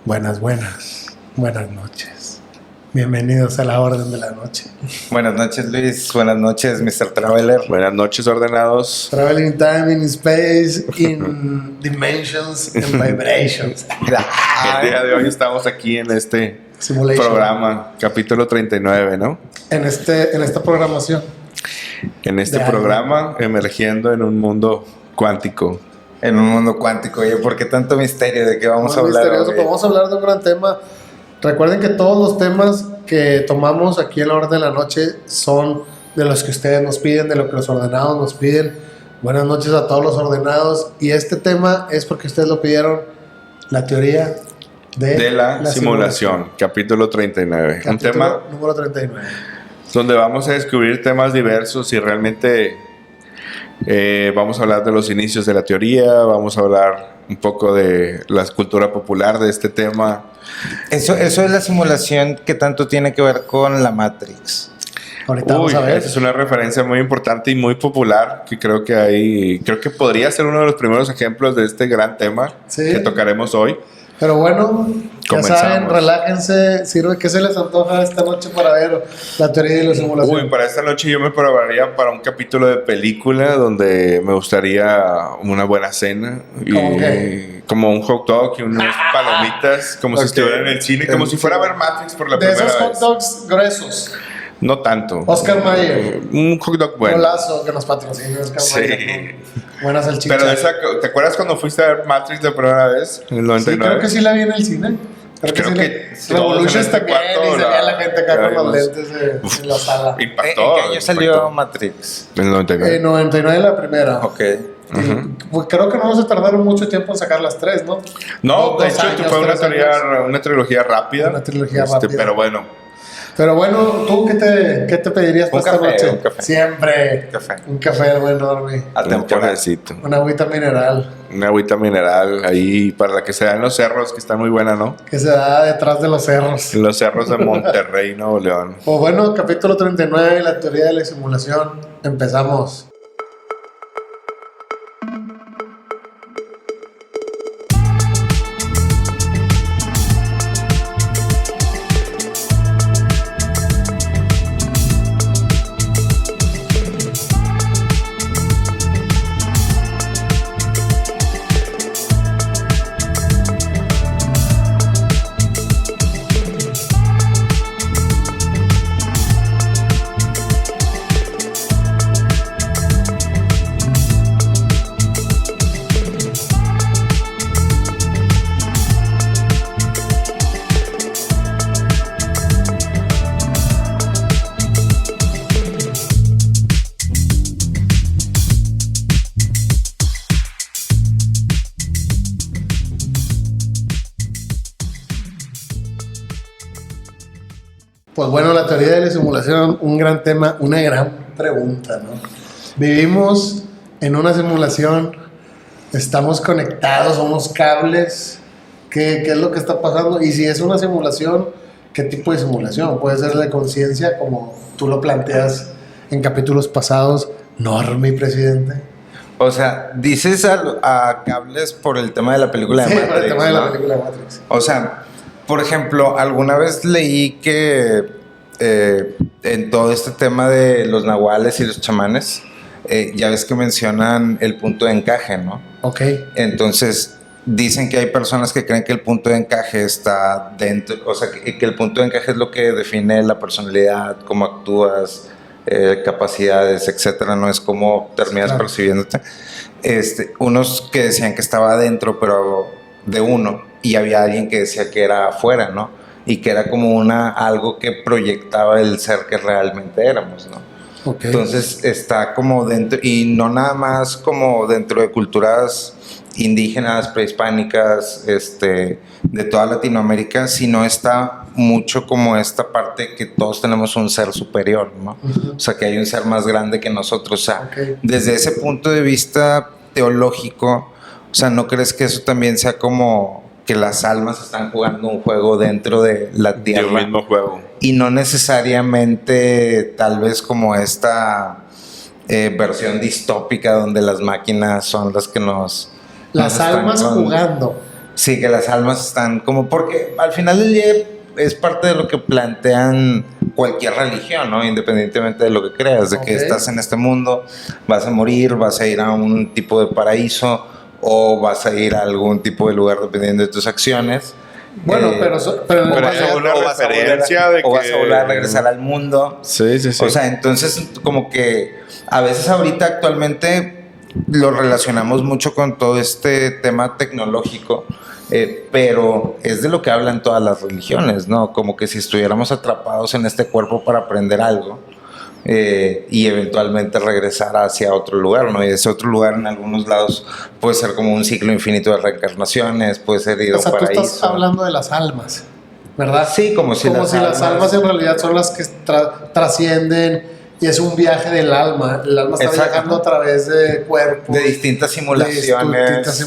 Buenas noches. Bienvenidos a la orden de la noche. Buenas noches, Luis. Buenas noches, Mr. Traveler. Buenas noches, ordenados. Traveling time in space, in dimensions and vibrations. El día de hoy estamos aquí en este Simulation. programa, capítulo 39, ¿no? En esta programación. En este programa, emergiendo en un mundo cuántico. En un mundo cuántico. Oye, ¿por qué tanto misterio? ¿De qué vamos a hablar misterioso, hoy? pues vamos a hablar de un gran tema. Recuerden que todos los temas que tomamos aquí en la orden de la noche son de los que ustedes nos piden, de lo que los ordenados nos piden. Buenas noches a todos los ordenados. Y este tema es porque ustedes lo pidieron, la teoría de la simulación, capítulo 39. Capítulo un tema número 39. donde vamos a descubrir temas diversos y realmente vamos a hablar de los inicios de la teoría, vamos a hablar un poco de la cultura popular de este tema. Eso es la simulación que tanto tiene que ver con la Matrix. Ahorita vamos a ver. Esa es una referencia muy importante y muy popular que creo que podría ser uno de los primeros ejemplos de este gran tema que tocaremos hoy. Pero bueno, ya comenzamos. saben, relájense, sirve que se les antoja esta noche para ver la teoría de la simulación. Para esta noche yo me prepararía para un capítulo de película donde me gustaría una buena cena. ¿Cómo qué? Como un hot dog y unas palomitas, como si estuviera en el cine, como si fuera a ver Matrix por la de primera esos vez. hot dogs gruesos. No tanto. Oscar Mayer. Un hot dog bueno. Golazo que nos patrocina Oscar Mayer. Buenas salchichas. Pero ¿te acuerdas cuando fuiste a ver Matrix la primera vez? En el 99. Sí, creo que sí la vi en el cine. Creo que Revolution está bien y se veía la gente acá con los vimos. lentes en la sala. Impactó. ¿En qué año salió Matrix? En el 99. 99 la primera. Ok. Pues creo que no se tardaron mucho tiempo en sacar las tres, ¿no? No, de Dos hecho años, fue una 3 años. trilogía rápida. Una trilogía rápida. Pero bueno. Pero bueno, ¿tú qué te pedirías para esta noche? Un café. Siempre. Café. Un café bueno, enorme. Un cafecito. Una agüita mineral. Una agüita mineral ahí para la que se da en los cerros, que está muy buena, ¿no? Que se da detrás de los cerros. En los cerros de Monterrey, Nuevo León. Pues bueno, capítulo 39, la teoría de la simulación. Empezamos. Pues bueno, la teoría de la simulación, un gran tema, una gran pregunta, ¿no? Vivimos en una simulación, estamos conectados a unos cables, ¿qué es lo que está pasando? Y si es una simulación, ¿qué tipo de simulación? Puede ser de conciencia, como tú lo planteas en capítulos pasados, Normi, presidente. O sea, dices a cables por el tema de la película de Sí, Matrix. por el tema de la ¿no? película de Matrix. O sea, por ejemplo, alguna vez leí que en todo este tema de los nahuales y los chamanes, ya ves que mencionan el punto de encaje, ¿no? Ok. Entonces, dicen que hay personas que creen que el punto de encaje está dentro, o sea, que el punto de encaje es lo que define la personalidad, cómo actúas, capacidades, etcétera, no es cómo terminas percibiéndote. Unos que decían que estaba adentro, pero de uno, y había alguien que decía que era afuera, ¿no? Y que era como algo que proyectaba el ser que realmente éramos, ¿no? Okay. Entonces está como dentro, y no nada más como dentro de culturas indígenas, prehispánicas, de toda Latinoamérica, sino está mucho como esta parte que todos tenemos un ser superior, ¿no? O sea, que hay un ser más grande que nosotros. O sea, desde ese punto de vista teológico, o sea, ¿no crees que eso también sea como que las almas están jugando un juego dentro de la tierra? De un mismo juego. Y no necesariamente tal vez como esta versión distópica donde las máquinas son las que nos Las almas jugando. Sí, que las almas están como... Porque al final del día es parte de lo que plantean cualquier religión, ¿no? Independientemente de lo que creas, de que estás en este mundo, vas a morir, vas a ir a un tipo de paraíso o vas a ir a algún tipo de lugar dependiendo de tus acciones. Bueno, pero Pero es una referencia de que... O vas a volver a regresar al mundo. Sí, sí, sí. O sea, entonces como que a veces ahorita actualmente lo relacionamos mucho con todo este tema tecnológico, pero es de lo que hablan todas las religiones, ¿no? Como que si estuviéramos atrapados en este cuerpo para aprender algo y eventualmente regresar hacia otro lugar, ¿no? Y ese otro lugar en algunos lados puede ser como un ciclo infinito de reencarnaciones, puede ser ir a un paraíso. Tú estás hablando de las almas, ¿verdad? Sí, como si las almas en realidad son las que trascienden y es un viaje del alma. El alma está viajando a través de cuerpos. De distintas simulaciones.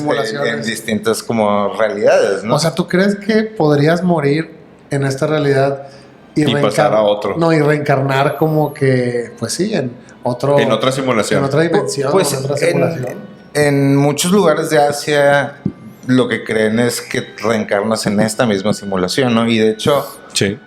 En distintas como realidades, ¿no? O sea, ¿tú crees que podrías morir en esta realidad y pasar a otro? No, y reencarnar como que, pues sí, en otro... En otra simulación. En otra dimensión, pues en otra simulación. En muchos lugares de Asia lo que creen es que reencarnas en esta misma simulación, ¿no? Y de hecho... Sí.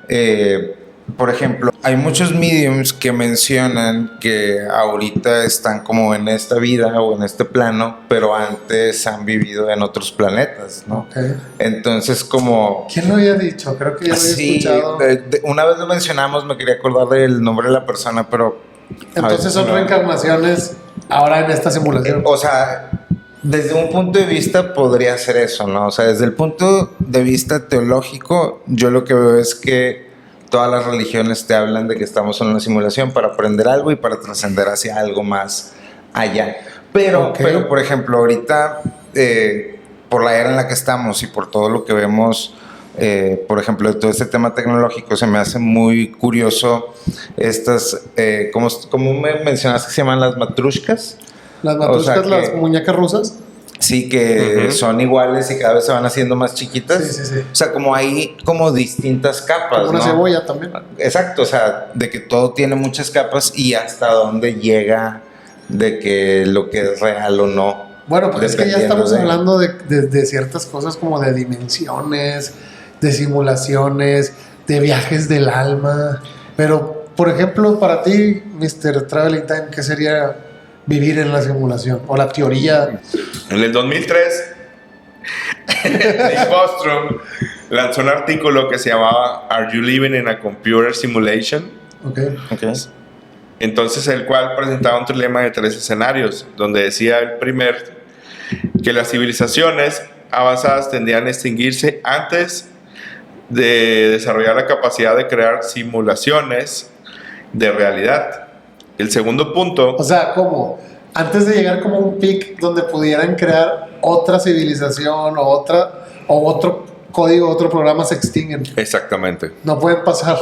Por ejemplo, hay muchos mediums que mencionan que ahorita están como en esta vida o en este plano, pero antes han vivido en otros planetas, ¿no? Okay. Entonces, como... ¿Quién lo había dicho? Creo que ya lo había escuchado. Una vez lo mencionamos, me quería acordar del nombre de la persona, pero... Entonces son reencarnaciones ahora en esta simulación. O sea, desde un punto de vista podría ser eso, ¿no? O sea, desde el punto de vista teológico, yo lo que veo es que todas las religiones te hablan de que estamos en una simulación para aprender algo y para trascender hacia algo más allá. Pero por ejemplo, ahorita, por la era en la que estamos y por todo lo que vemos, por ejemplo, de todo este tema tecnológico, se me hace muy curioso estas, ¿cómo me mencionaste que se llaman las matrushkas? Las matrushkas, las muñecas rusas. Sí, que son iguales y cada vez se van haciendo más chiquitas. Sí. O sea, como hay como distintas capas, como una cebolla también. Exacto, o sea, de que todo tiene muchas capas y hasta dónde llega de que lo que es real o no. Bueno, pues es que ya estamos hablando de ciertas cosas como de dimensiones, de simulaciones, de viajes del alma. Pero, por ejemplo, para ti, Mr. Traveling Time, ¿qué sería vivir en la simulación? O la teoría. En el 2003, Nick Bostrom lanzó un artículo que se llamaba Are You Living in a Computer Simulation? Okay. Entonces, el cual presentaba un trilema de 3 escenarios, donde decía el primer que las civilizaciones avanzadas tendían a extinguirse antes de desarrollar la capacidad de crear simulaciones de realidad. El segundo punto... O sea, ¿cómo? Antes de llegar como un pic donde pudieran crear otra civilización o otro código, otro programa, se extinguen. Exactamente. No pueden pasar.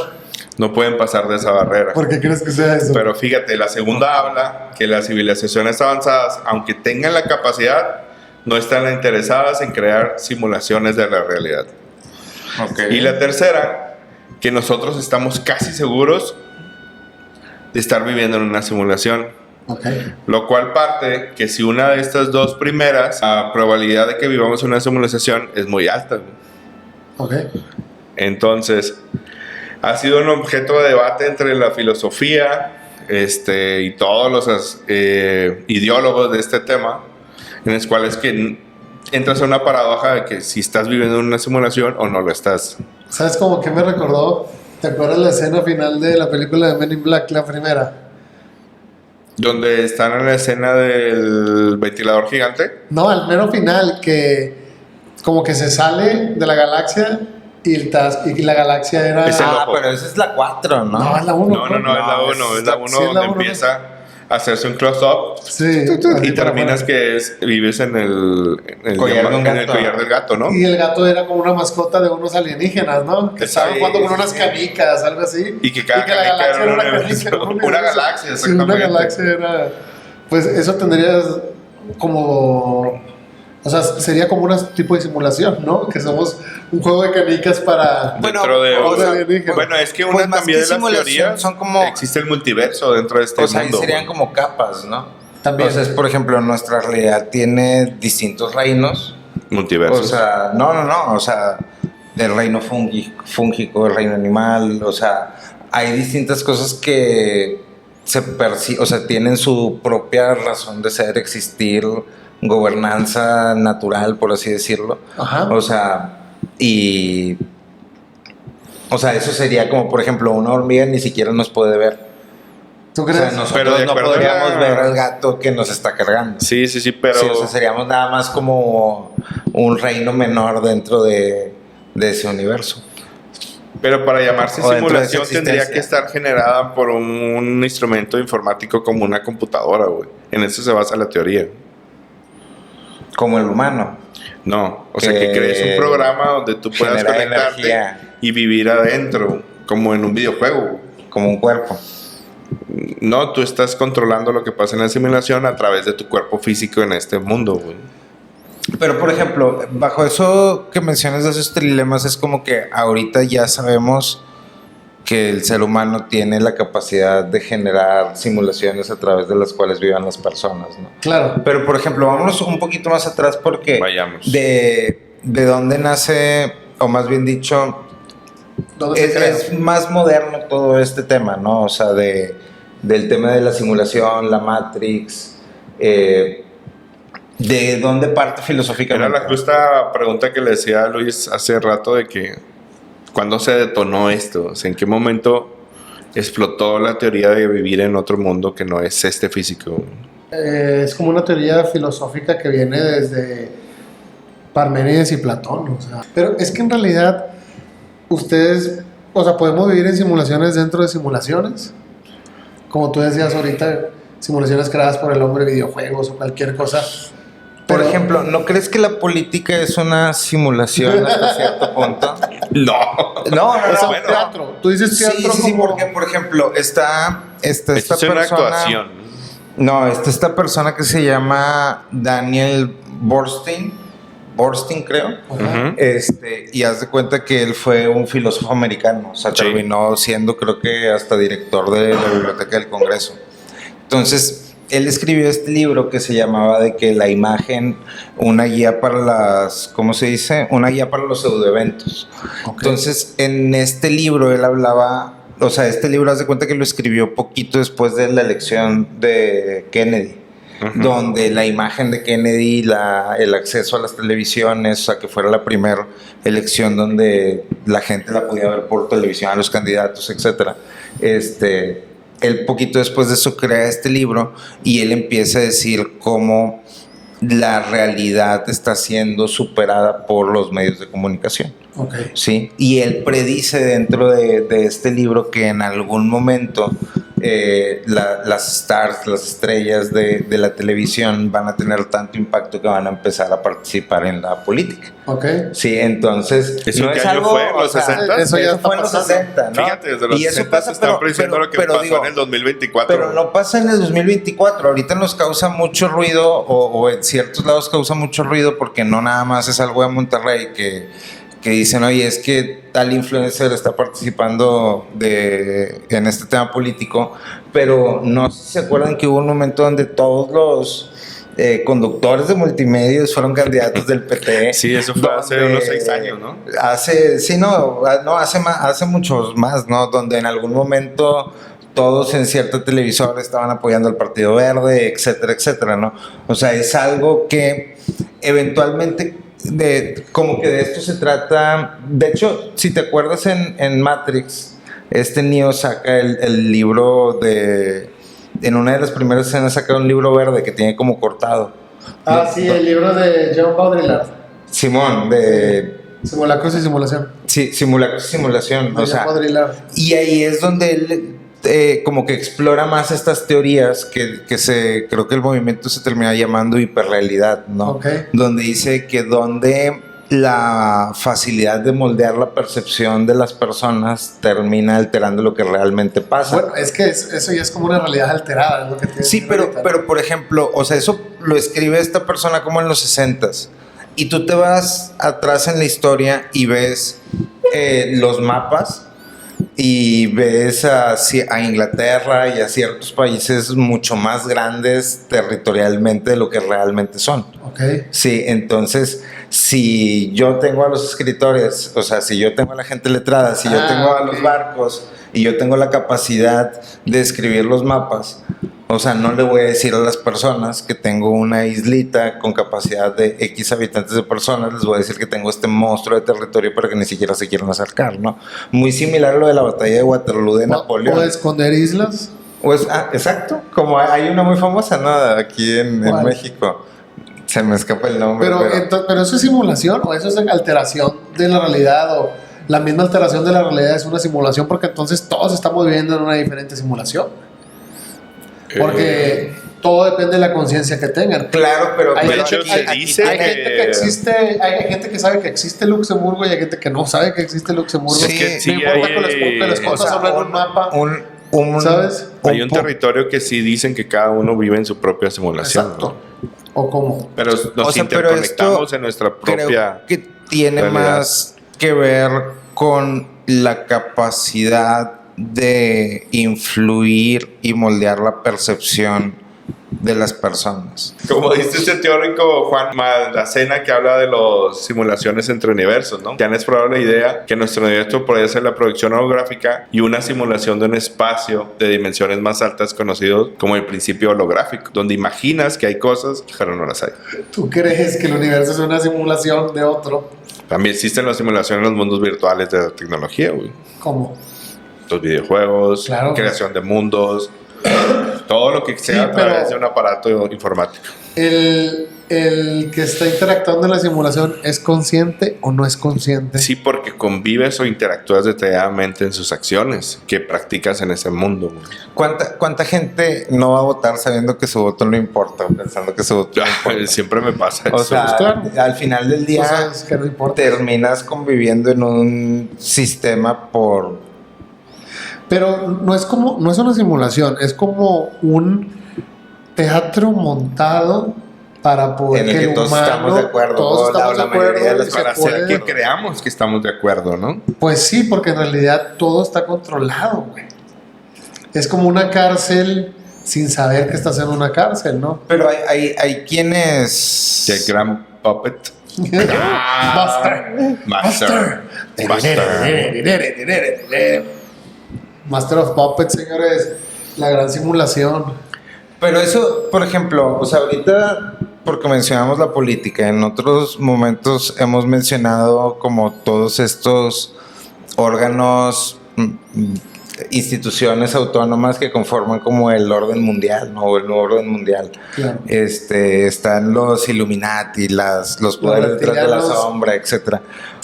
No pueden pasar de esa barrera. ¿Por qué crees que sea eso? Pero fíjate, la segunda habla que las civilizaciones avanzadas, aunque tengan la capacidad, no están interesadas en crear simulaciones de la realidad. Y la tercera, que nosotros estamos casi seguros de estar viviendo en una simulación. Lo cual parte que si una de estas dos primeras, la probabilidad de que vivamos en una simulación es muy alta. Entonces, ha sido un objeto de debate entre la filosofía y todos los ideólogos de este tema, en los cuales que entras a una paradoja de que si estás viviendo en una simulación o no lo estás. ¿Sabes cómo que me recordó? ¿Te acuerdas la escena final de la película de Men in Black, la primera? Donde están en la escena del ventilador gigante. No, al mero final, que como que se sale de la galaxia y la galaxia era... pero esa es la 4, ¿no? No, es la 1. No, es la 1 donde empieza a hacerse un close-up. Sí. Y terminas que vives en el collar del gato, ¿no? Y el gato era como una mascota de unos alienígenas, ¿no? Que estaban jugando con unas canicas, algo así. Y que cada canica era una galaxia, exactamente. Sí, una galaxia era... Pues eso tendría como... O sea, sería como un tipo de simulación, ¿no? Que somos un juego de canicas para... Bueno, es que una también de las teorías son como... existe el multiverso dentro de este mundo. O sea, serían como capas, ¿no? También. Entonces, por ejemplo, nuestra realidad tiene distintos reinos Multiversos. O sea, no, o sea, el reino fúngico, el reino animal, o sea, hay distintas cosas que o sea, tienen su propia razón de ser, existir, gobernanza natural, por así decirlo. Ajá. O sea, o sea, eso sería como, por ejemplo, una hormiga ni siquiera nos puede ver. ¿Tú O crees? sea, Pero nosotros de no acuerdo a podríamos la- ver al gato que nos está cargando. Sí, pero... Sí, o sea, seríamos nada más como un reino menor dentro de ese universo. Pero para llamarse O dentro de esa simulación tendría existencia. que estar generada por un instrumento informático como una computadora, güey. En eso se basa la teoría. Como el humano. No, o sea, que crees un programa donde tú puedas genera conectarte energía. y vivir adentro, como en un videojuego, güey. Como un cuerpo. No, tú estás controlando lo que pasa en la simulación a través de tu cuerpo físico en este mundo, güey. Pero, por ejemplo, bajo eso que mencionas de esos trilemas, es como que ahorita ya sabemos que el ser humano tiene la capacidad de generar simulaciones a través de las cuales vivan las personas, ¿no? Claro. Pero, por ejemplo, vámonos un poquito más atrás porque Vayamos. de dónde nace, o más bien dicho, ¿Dónde se crea? es más moderno todo este tema, ¿no? O sea, del tema de la simulación, la Matrix, ¿de dónde parte Era filosóficamente? la justa pregunta que le decía a Luis hace rato de que ¿cuándo se detonó esto? O sea, ¿en qué momento explotó la teoría de vivir en otro mundo que no es este físico? Es como una teoría filosófica que viene desde Parménides y Platón, o sea. Pero es que en realidad ustedes, o sea, podemos vivir en simulaciones dentro de simulaciones. Como tú decías ahorita, simulaciones creadas por el hombre, videojuegos o cualquier cosa. Por Pero- ejemplo, ¿no crees que la política es una simulación hasta cierto punto? No. No, O sea, bueno. teatro. Tú dices Sí, teatro sí, como... porque, por ejemplo, está Esto esta es una persona... actuación. No, está esta persona que se llama Daniel Borstein, creo. Ajá. Ujú. Y haz de cuenta que él fue un filósofo americano, o sea, Sí. terminó siendo, creo que hasta director de la Biblioteca del Congreso. Entonces, él escribió este libro que se llamaba de que la imagen, una guía para las, ¿cómo se dice? Una guía para los pseudoeventos. Ok. Entonces, en este libro él hablaba, o sea, este libro haz de cuenta que lo escribió poquito después de la elección de Kennedy. Ujú. Donde la imagen de Kennedy, el acceso a las televisiones, o sea, que fuera la primera elección donde la gente la podía ver por televisión, a los candidatos, etcétera. Él poquito después de eso crea este libro y él empieza a decir cómo la realidad está siendo superada por los medios de comunicación. Ok. ¿Sí? Y él predice dentro de este libro que en algún momento las stars, las estrellas de la televisión van a tener tanto impacto que van a empezar a participar en la política. Ok. Sí, entonces ¿Eso en qué año fue? ¿En los 60? Eso ya está fue en los pasando. 60, ¿no? Fíjate, desde los Y eso 60 pasa, se están prediciendo lo que pero pasó digo, en el 2024. pero no pasa en el 2024. Ahorita nos causa mucho ruido, o en ciertos lados causa mucho ruido, porque no nada más es algo de Monterrey que dicen, oye, es que tal influencer está participando en este tema político, pero no sé si se acuerdan que hubo un momento donde todos los conductores de multimedios fueron candidatos del PT. Sí, eso fue hace donde unos 6 años, ¿no? Hace muchos más, ¿no? Donde en algún momento todos en cierta televisora estaban apoyando al Partido Verde, etcétera, etcétera, ¿no? O sea, es algo que eventualmente como que de esto se trata. De hecho, si te acuerdas en Matrix, Neo saca el libro en una de las primeras escenas saca un libro verde que tiene como cortado. Ah, sí, el libro de John Baudrillard. Simón, de Simulacros y simulación. sí, simulación. De O sea, John Baudrillard. y ahí es donde él como que explora más estas teorías que creo que el movimiento se termina llamando hiperrealidad, ¿no? Ok. Donde dice que donde la facilidad de moldear la percepción de las personas termina alterando lo que realmente pasa. Bueno, es que eso ya es como una realidad alterada, es lo que te Sí, pero por ejemplo, o sea, eso lo escribe esta persona como en los 60s. Y tú te vas atrás en la historia y ves los mapas y ves a Inglaterra y a ciertos países mucho más grandes territorialmente de lo que realmente son. Ok. Sí, entonces si yo tengo a los escritores, o sea, si yo tengo a la gente letrada, si yo tengo a los barcos y yo tengo la capacidad de escribir los mapas, o sea, no le voy a decir a las personas que tengo una islita con capacidad de X habitantes de personas, les voy a decir que tengo este monstruo de territorio para que ni siquiera se quieran acercar, ¿no? Muy similar a lo de la batalla de Waterloo de Napoleón. ¿O esconder islas? Pues, exacto, como hay una muy famosa, ¿no? Aquí en México. Se me escapa el nombre. Pero ¿eso es simulación o eso es alteración de la realidad? O la misma alteración de la realidad es una simulación, porque entonces todos estamos viviendo en una diferente simulación. Porque todo depende de la conciencia que tengan. Claro, pero hay de hecho, gente que existe, hay gente que sabe que existe Luxemburgo y hay gente que no sabe que existe Luxemburgo. Sí, es que no importa que les pongas sobre un mapa. ¿Sabes? Hay un territorio que sí dicen que cada uno vive en su propia simulación. Exacto. ¿No? ¿O cómo? Pero nos interconectamos en nuestra propia. Creo que tiene realidad. más que ver con la capacidad de influir y moldear la percepción de las personas. Como dice este teórico Juan Maldacena, que habla de las simulaciones entre universos, ¿no? Que han explorado la idea que nuestro universo podría ser la proyección holográfica y una simulación de un espacio de dimensiones más altas conocido como el principio holográfico, donde imaginas que hay cosas, pero no las hay. ¿Tú crees que el universo es una simulación de otro? También existen las simulaciones en los mundos virtuales de la tecnología, güey. ¿Cómo? Los videojuegos, Claro. Creación de mundos, todo lo que sea a través de un aparato informático. ¿El que está interactuando en la simulación es consciente o no es consciente? Sí, porque convives o interactúas detalladamente en sus acciones que practicas en ese mundo. ¿Cuánta gente no va a votar sabiendo que su voto no importa, pensando que su voto no importa? Siempre me pasa eso. O sea, claro. al final del día Cosas que no importa. terminas conviviendo en un sistema por... Pero no es una simulación, es como un teatro montado para poder en el que todos humano, estamos de acuerdo. todos estamos de acuerdo, mayoría de las y se Para hacer puede- que creamos que estamos de acuerdo, ¿no? Pues sí, porque en realidad todo está controlado, güey. Es como una cárcel sin saber que estás en una cárcel, ¿no? Pero hay quienes... El gran puppet. Buster. Buster. Master of Puppets, señores. La gran simulación. Pero eso, por ejemplo, o sea, ahorita, porque mencionamos la política, en otros momentos hemos mencionado como todos estos órganos, instituciones autónomas que conforman como el orden mundial, ¿no? O el nuevo orden mundial. Claro. Están los Illuminati, los poderes detrás de la reptilianos. sombra, etcétera.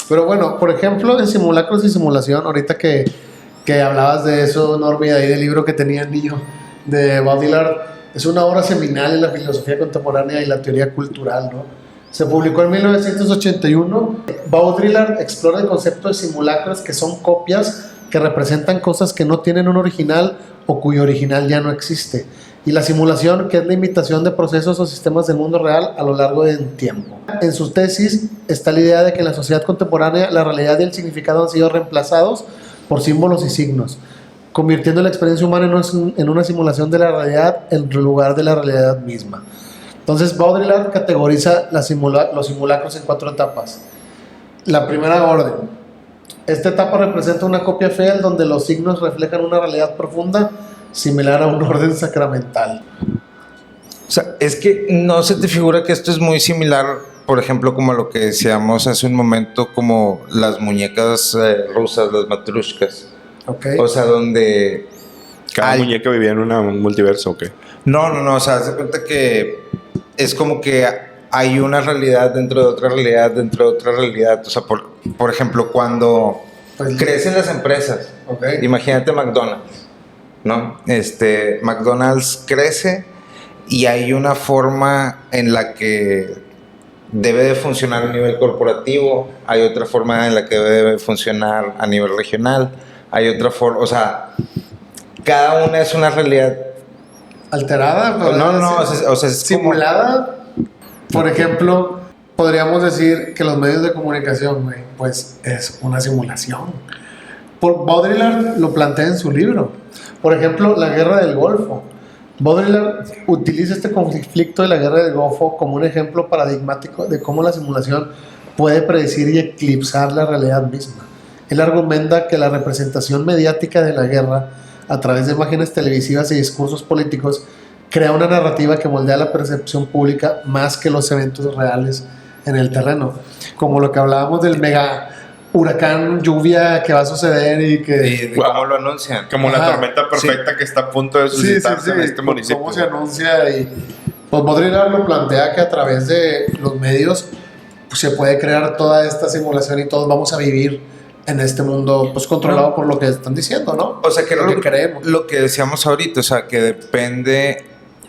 Pero bueno, por ejemplo, en Simulacros y Simulación, ahorita que hablabas de eso, Normi, ahí del libro que tenía el niño de Baudrillard, es una obra seminal en la filosofía contemporánea y la teoría cultural, ¿no? Se publicó en 1981. Baudrillard explora el concepto de simulacros, que son copias que representan cosas que no tienen un original o cuyo original ya no existe. Y la simulación, que es la imitación de procesos o sistemas del mundo real a lo largo del tiempo. En sus tesis está la idea de que en la sociedad contemporánea la realidad y el significado han sido reemplazados por símbolos y signos, convirtiendo la experiencia humana en una simulación de la realidad en lugar de la realidad misma. Entonces, Baudrillard categoriza los simulacros en 4 etapas. La primera orden. Esta etapa representa una copia fiel donde los signos reflejan una realidad profunda similar a un orden sacramental. O sea, es que no se te figura que esto es muy similar, por ejemplo, como lo que decíamos hace un momento, como las muñecas rusas, las matrushkas. ¿Okay? O sea, donde... Cada muñeca vivía en un multiverso, ¿ok? No, o sea, haz de cuenta que es como que hay una realidad dentro de otra realidad, dentro de otra realidad. O sea, por ejemplo, cuando Pues, crecen las empresas, Okay. imagínate McDonald's, ¿no? McDonald's crece y hay una forma en la que debe de funcionar a nivel corporativo, hay otra forma en la que debe funcionar a nivel regional, hay otra forma, o sea, cada una es una realidad. ¿Alterada? No, o sea, es simulada. Por ejemplo, podríamos decir que los medios de comunicación, güey, pues es una simulación. Baudrillard lo plantea en su libro. Por ejemplo, la guerra del Golfo. Baudrillard utiliza este conflicto de la guerra del Golfo como un ejemplo paradigmático de cómo la simulación puede predecir y eclipsar la realidad misma. Él argumenta que la representación mediática de la guerra, a través de imágenes televisivas y discursos políticos, crea una narrativa que moldea la percepción pública más que los eventos reales en el terreno. Como lo que hablábamos del mega huracán, lluvia que va a suceder y que... ¿Y cómo lo anuncian? Como la tormenta perfecta Sí. que está a punto de suscitarse en este municipio. ¿Cómo se anuncia? Y pues Baudrillard lo plantea que a través de los medios pues, se puede crear toda esta simulación y todos vamos a vivir en este mundo pues controlado por lo que están diciendo, ¿no? O sea, que lo que creemos. Lo que decíamos ahorita, o sea, que depende,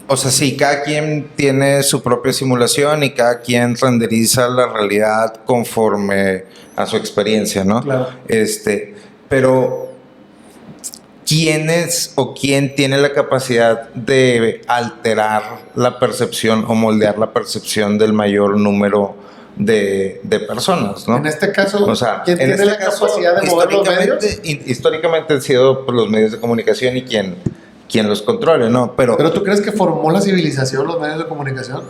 o sea, sí, cada quien tiene su propia simulación y cada quien renderiza la realidad conforme a su experiencia, ¿no? Claro. Pero ¿quién es o quién tiene la capacidad de alterar la percepción o moldear la percepción del mayor número de personas, ¿no? En este caso, O sea, ¿quién tiene la capacidad de mover los medios? Históricamente han sido pues, los medios de comunicación y quien los controle, ¿no? Pero ¿tú crees que formó la civilización los medios de comunicación?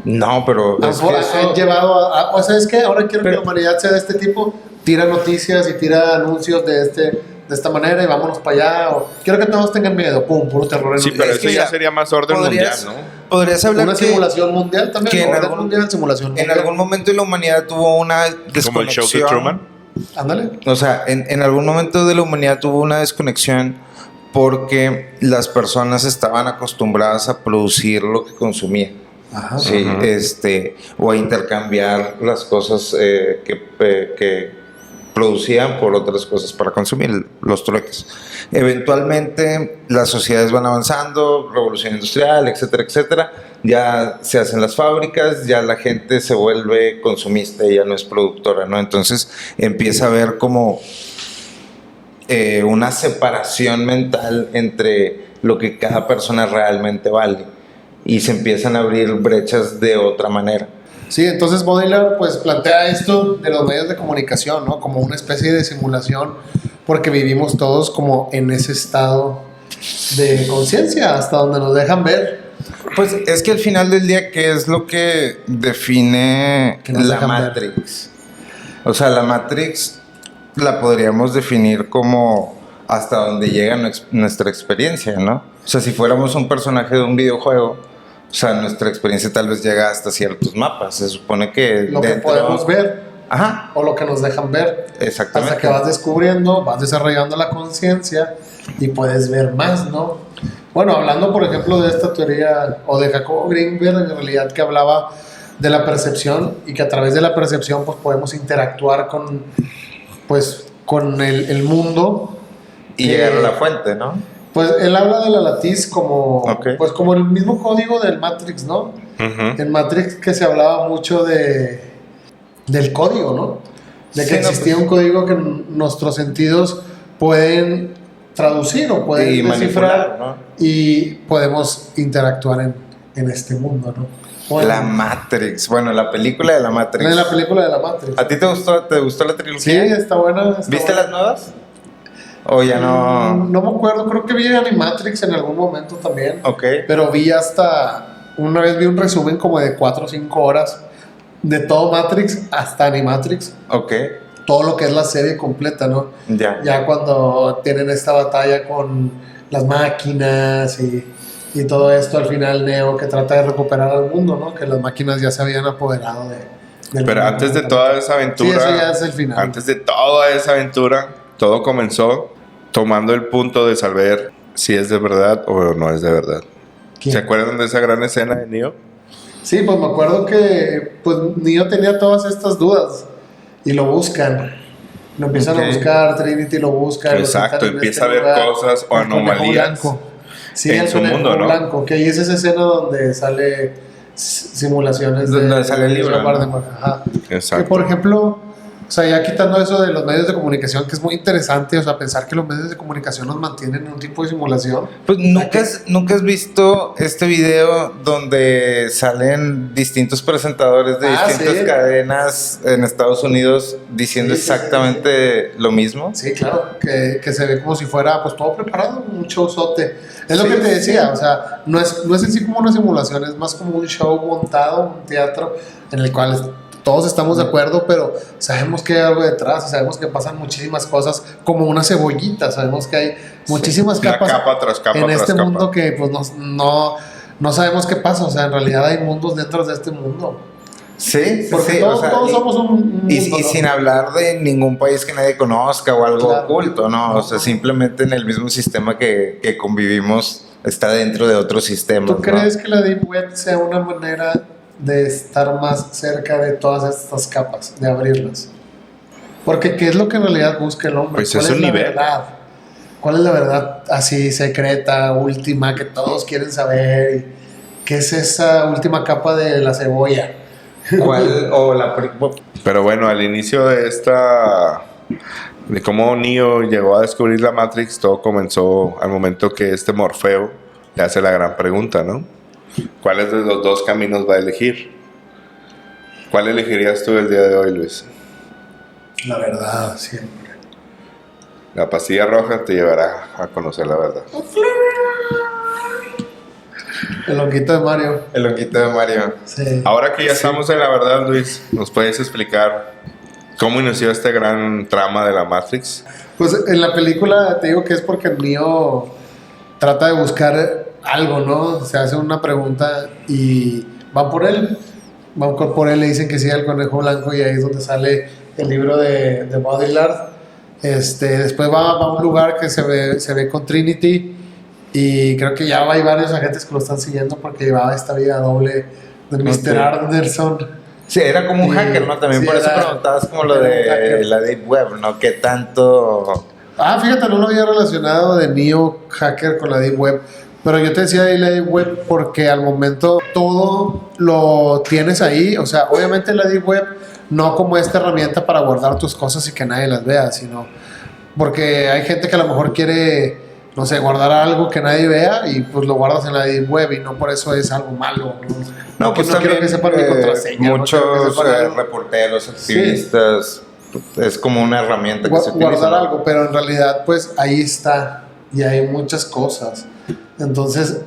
No, pero es que Han llevado o sea, es que ahora quiero que la humanidad sea de este tipo, tira noticias y tira anuncios de esta manera y vámonos para allá, o quiero que todos tengan miedo, pum, puro terror en Sí, los pero medios. eso que ya mira, sería más orden mundial, ¿no? Podrías hablar Una simulación mundial también, que en orden algún- mundial, simulación en mundial. algún momento la humanidad tuvo una Como el show de desconexión. Truman. Ándale. O sea, en algún momento de la humanidad tuvo una desconexión porque las personas estaban acostumbradas a producir lo que consumían. Ajá. Sí, Ajá. o a intercambiar las cosas que producían por otras cosas para consumir, los trueques. Eventualmente las sociedades van avanzando, revolución industrial, etcétera, etcétera. Ya se hacen las fábricas, ya la gente se vuelve consumista y ya no es productora, ¿no? Entonces empieza a haber como una separación mental entre lo que cada persona realmente vale y se empiezan a abrir brechas de otra manera. Sí, entonces Baudrillard pues plantea esto de los medios de comunicación, ¿no? Como una especie de simulación, porque vivimos todos como en ese estado de conciencia, hasta donde nos dejan ver. Pues es que al final del día, ¿qué es lo que define Que nos la dejan ver. Matrix? O sea, la Matrix la podríamos definir como hasta donde llega nuestra experiencia, ¿no? O sea, si fuéramos un personaje de un videojuego, o sea, nuestra experiencia tal vez llega hasta ciertos mapas. Se supone que Lo que podemos ver Ajá, o lo que nos dejan ver. exactamente. Hasta que vas descubriendo, vas desarrollando la conciencia y puedes ver más, ¿no? Bueno, hablando por ejemplo de esta teoría o de Jacobo Greenberg, en realidad que hablaba de la percepción y que a través de la percepción pues podemos interactuar con el mundo. Y llegar a la fuente, ¿no? Pues él habla de la latiz como, Ok. pues como el mismo código del Matrix, ¿no? Ujú. En Matrix que se hablaba mucho del código, ¿no? De que Sí, no, existía pues- un código que nuestros sentidos pueden traducir o pueden Y descifrar, manipular, ¿no? y podemos interactuar en este mundo, ¿no? Bueno, La Matrix, bueno, la película de la Matrix. en la película de la Matrix. ¿A ti te gustó la Sí, trilogía? está buena. está ¿Viste buena. las nuevas? ¿O ya no? No me acuerdo, creo que vi Animatrix en algún momento también. Ok. Pero una vez vi un resumen como de 4 o 5 horas de todo Matrix hasta Animatrix, Ok. todo lo que es la serie completa, ¿no? Ya. Ya cuando tienen esta batalla con las máquinas y todo esto, al final Neo que trata de recuperar al mundo, ¿no? Que las máquinas ya se habían apoderado del Pero mundo antes de completamente. toda esa aventura, Sí, eso ya es el final. antes de toda esa aventura, todo comenzó tomando el punto de saber si es de verdad o no es de verdad. ¿Quién? ¿Se acuerdan de esa gran escena de Neo? Sí, pues me acuerdo que pues Neo tenía todas estas dudas y lo buscan. Lo empiezan Ok. a buscar, Trinity lo busca. lo Exacto, sientan en empieza este a ver lugar, cosas o el conejo anomalías blanco. Sí, en el su conejo mundo, ¿no? blanco, que ahí es esa escena donde sale simulaciones Donde sale el libro, Leonard ¿no? de Mar- ajá. Exacto. Que por ejemplo, o sea, ya quitando eso de los medios de comunicación, que es muy interesante, o sea, pensar que los medios de comunicación nos mantienen en un tipo de simulación. Pues ¿nunca has visto este video donde salen distintos presentadores de distintas sí. cadenas en Estados Unidos diciendo Sí, sí, exactamente lo mismo? Sí, claro, que se ve como si fuera pues todo preparado, un showzote. Es lo Sí, que te sí. decía, o sea, no es en sí como una simulación, es más como un show montado, un teatro en el cual todos estamos de acuerdo, pero sabemos que hay algo detrás y sabemos que pasan muchísimas cosas como una cebollita. Sabemos que hay muchísimas capas capa tras capa en tras este capa. mundo que pues no sabemos qué pasa. O sea, en realidad hay mundos dentro de este mundo. Sí, Porque sí, todos, o sea, todos somos un mundo, y ¿no? sin hablar de ningún país que nadie conozca o algo Claro. oculto, ¿no? O sea, simplemente en el mismo sistema que convivimos está dentro de otros sistemas. ¿Tú crees que la Deep Web sea una manera de estar más cerca de todas estas capas, de abrirlas? Porque ¿qué es lo que en realidad busca el hombre? Pues ¿Cuál es es un la nivel. verdad? ¿Cuál es la verdad así secreta, última, que todos quieren saber? ¿Qué es esa última capa de la cebolla? ¿Cuál? O la Pero bueno, al inicio de cómo Neo llegó a descubrir la Matrix, todo comenzó al momento que este Morfeo le hace la gran pregunta, ¿no? ¿Cuáles de los dos caminos va a elegir? ¿Cuál elegirías tú el día de hoy, Luis? La verdad, siempre. La pastilla roja te llevará a conocer la verdad. El loquito de Mario. El loquito de Mario. Sí. Ahora que ya estamos en la verdad, Luis, ¿nos puedes explicar cómo inició este gran trama de la Matrix? Pues en la película te digo que es porque el Neo trata de buscar algo, ¿no? Se hace una pregunta y van por él. Van por él, le dicen que sí al conejo blanco y ahí es donde sale el libro de Baudrillard. Después va a un lugar que se ve con Trinity y creo que ya hay varios agentes que lo están siguiendo porque llevaba esta vida doble de Mr. Anderson. Sí, era como un Sí, hacker, ¿no? También sí, por eso era- preguntabas como lo era un de hacker. la Deep Web, ¿no? ¿Qué tanto...? Fíjate, no lo había relacionado de Neo hacker con la Deep Web. Pero yo te decía ahí la Deep Web porque al momento todo lo tienes ahí. O sea, obviamente la Deep Web no como esta herramienta para guardar tus cosas y que nadie las vea, sino porque hay gente que a lo mejor quiere, no sé, guardar algo que nadie vea y pues lo guardas en la Deep Web y no por eso es algo malo, ¿no? No, pues no también quiero que sepan mi contraseña. muchos no quiero que sepan algo. reporteros, activistas, es como una herramienta que se utiliza. Guardar ¿no? algo, pero en realidad pues ahí está y hay muchas cosas. Entonces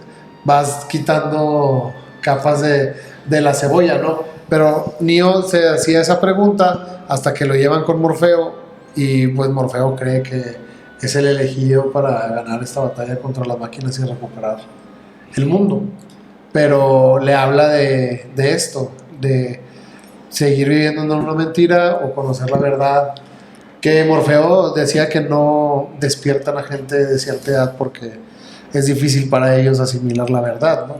vas quitando capas de la cebolla, ¿no? Pero Neo se hacía esa pregunta hasta que lo llevan con Morfeo y pues Morfeo cree que es el elegido para ganar esta batalla contra las máquinas y recuperar el mundo. Pero le habla de esto, de seguir viviendo en una mentira o conocer la verdad. Que Morfeo decía que no despiertan a gente de cierta edad porque es difícil para ellos asimilar la verdad, ¿no?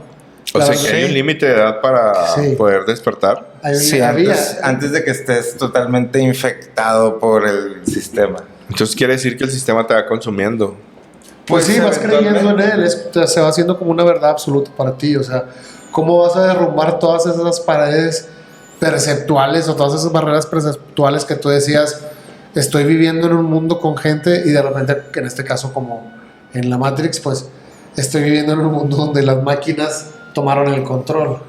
O La sea, verdad, que hay un límite de edad para Sí. poder despertar. Sí, antes de que estés totalmente infectado por el sistema. Entonces quiere decir que el sistema te va consumiendo. Pues sí, vas creyendo en él, se va haciendo como una verdad absoluta para ti. O sea, ¿cómo vas a derrumbar todas esas paredes perceptuales o todas esas barreras perceptuales que tú decías? Estoy viviendo en un mundo con gente y de repente, en este caso como en la Matrix, pues estoy viviendo en un mundo donde las máquinas tomaron el control.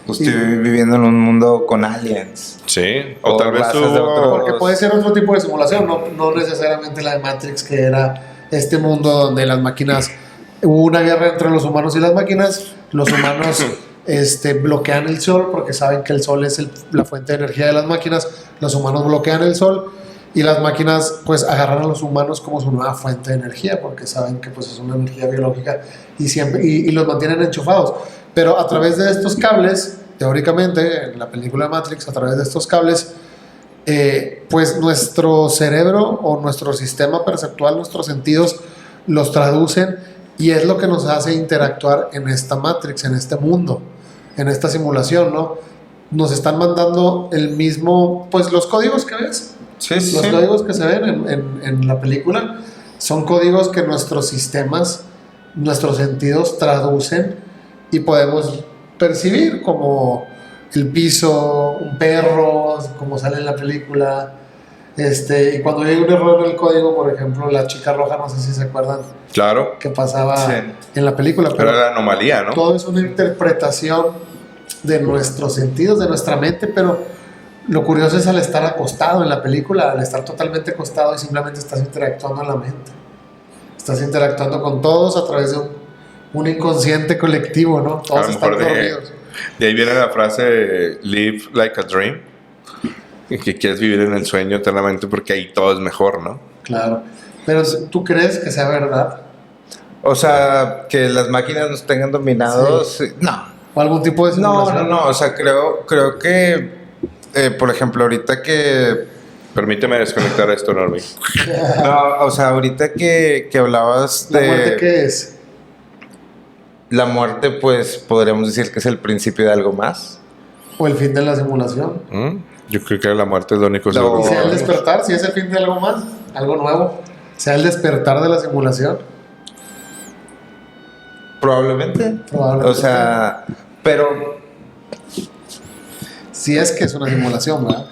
Pues estoy viviendo en un mundo con aliens. Sí. O O tal vez razas de otro- Porque puede ser otro tipo de simulación, no necesariamente la de Matrix, que era este mundo donde las máquinas, hubo una guerra entre los humanos y las máquinas, los humanos bloquean el sol porque saben que el sol es la fuente de energía de las máquinas, los humanos bloquean el sol y las máquinas pues agarran a los humanos como su nueva fuente de energía porque saben que pues es una energía biológica y los mantienen enchufados. Pero a través de estos cables, teóricamente, en la película de Matrix, a través de estos cables, pues nuestro cerebro o nuestro sistema perceptual, nuestros sentidos, los traducen y es lo que nos hace interactuar en esta Matrix, en este mundo, en esta simulación, ¿no? Nos están mandando el mismo, pues los códigos que ves, Sí, sí. los códigos que se ven en la película, son códigos que nuestros sistemas, nuestros sentidos traducen y podemos percibir como el piso, un perro, como sale en la película. Y cuando hay un error en el código, por ejemplo, la chica roja, no sé si se acuerdan Claro. que pasaba Sí. en la película, Pero pero la anomalía, ¿no? todo es una interpretación de nuestros sentidos, de nuestra mente, pero lo curioso es al estar acostado en la película, al estar totalmente acostado y simplemente estás interactuando en la mente. Estás interactuando con todos a través de un inconsciente colectivo, ¿no? A Todos lo están mejor dormidos. de ahí viene la frase live like a dream. que quieres vivir en el sueño eternamente porque ahí todo es mejor, ¿no? Claro. Pero ¿tú crees que sea verdad? O sea, que las máquinas nos tengan dominados, no. ¿O algún tipo de simulación? No, o sea, creo que, por ejemplo, ahorita que... Permíteme desconectar esto, Norby. No, o sea, ahorita que hablabas de... ¿La muerte qué es? La muerte, pues, podríamos decir que es el principio de algo más. ¿O el fin de la simulación? Yo creo que la muerte es lo único ¿Y seguro. sea el despertar? ¿Si es el fin de algo más? ¿Algo nuevo? ¿Sea el despertar de la simulación? Probablemente. O sea, pero... Si es que es una simulación, ¿verdad?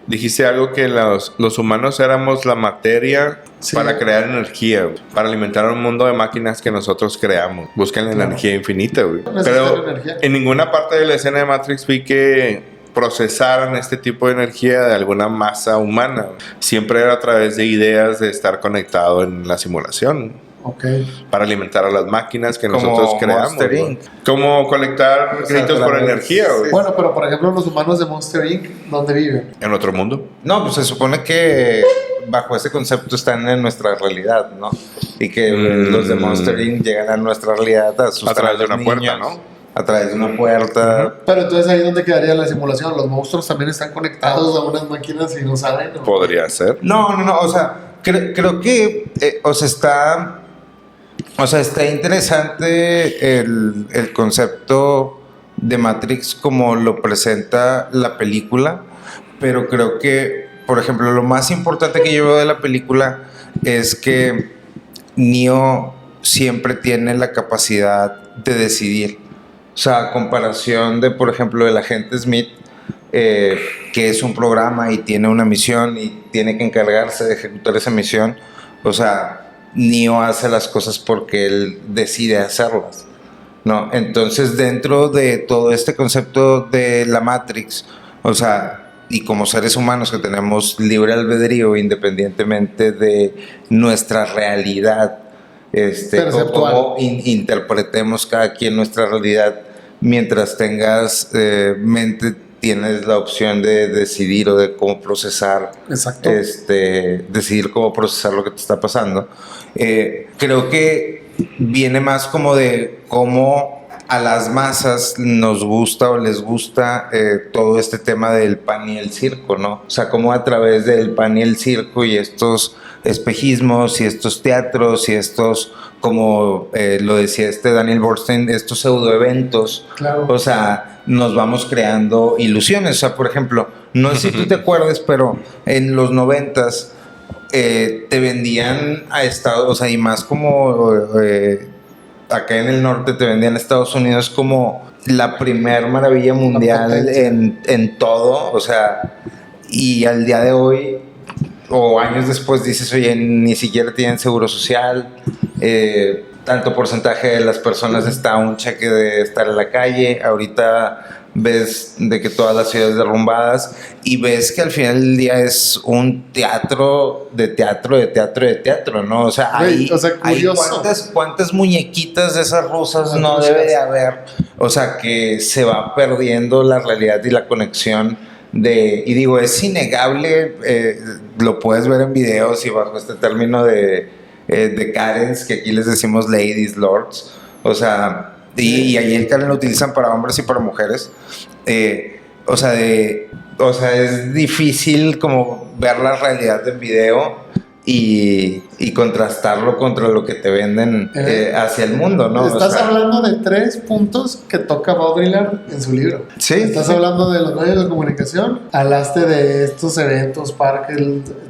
Dijiste algo que los humanos éramos la materia Sí. para crear energía, para alimentar un mundo de máquinas que nosotros creamos. Buscan la energía infinita, güey. Necesitan Pero energía. en ninguna parte de la escena de Matrix vi que procesaran este tipo de energía de alguna masa humana. Siempre era a través de ideas de estar conectado en la simulación. Ok. Para alimentar a las máquinas que Como nosotros creamos. Monster ¿no? Inc. Como colectar O sea, créditos por través- energía, güey. Bueno, pero por ejemplo, los humanos de Monster Inc., ¿dónde viven? En otro mundo. No, pues se supone que bajo ese concepto están en nuestra realidad, ¿no? Y que los de Monster Inc. llegan a nuestra realidad a asustar A través de los una puerta, niños, ¿no? A través de una puerta. Pero entonces ahí donde quedaría la simulación. Los monstruos también están conectados a unas máquinas y no saben. ¿no? Podría ser. No, o sea, creo que, está interesante el concepto de Matrix como lo presenta la película, pero creo que, por ejemplo, lo más importante que yo veo de la película es que Neo siempre tiene la capacidad de decidir. O sea, a comparación de, por ejemplo, el agente Smith, que es un programa y tiene una misión y tiene que encargarse de ejecutar esa misión, o sea, Neo hace las cosas porque él decide hacerlas, ¿no? Entonces, dentro de todo este concepto de la Matrix, o sea, y como seres humanos que tenemos libre albedrío independientemente de nuestra realidad, Perceptual. cómo interpretemos cada quien nuestra realidad, mientras tengas mente, tienes la opción de decidir o de cómo procesar, Exacto. decidir cómo procesar lo que te está pasando. Creo que viene más como de cómo a las masas nos gusta o les gusta todo este tema del pan y el circo, ¿no? O sea, cómo a través del pan y el circo y estos espejismos y estos teatros y estos, como lo decía Daniel Bernstein, estos pseudoeventos, Claro. o sea, nos vamos creando ilusiones. O sea, por ejemplo, no sé si tú te acuerdas, pero en los 90s te vendían a Estados, o sea, y más como acá en el norte te vendían a Estados Unidos como la primer maravilla mundial en todo, o sea, y al día de hoy o años después dices, oye, ni siquiera tienen seguro social, tanto porcentaje de las personas está a un cheque de estar en la calle, ahorita ves de que todas las ciudades derrumbadas y ves que al final del día es un teatro, ¿no? O sea, Güey, o sea, hay curioso. cuántas muñequitas de esas rusas no debe de haber, o sea, que se va perdiendo la realidad y la conexión y digo, es innegable, lo puedes ver en videos y bajo este término de Karens, que aquí les decimos ladies, lords, o sea, y ahí el Karen lo utilizan para hombres y para mujeres, o sea, es difícil como ver la realidad en video y contrastarlo contra lo que te venden hacia el mundo, ¿no? Estás hablando de 3 puntos que toca Baudrillard en su libro. Sí. Estás hablando de los medios de comunicación, hablaste de estos eventos, parques,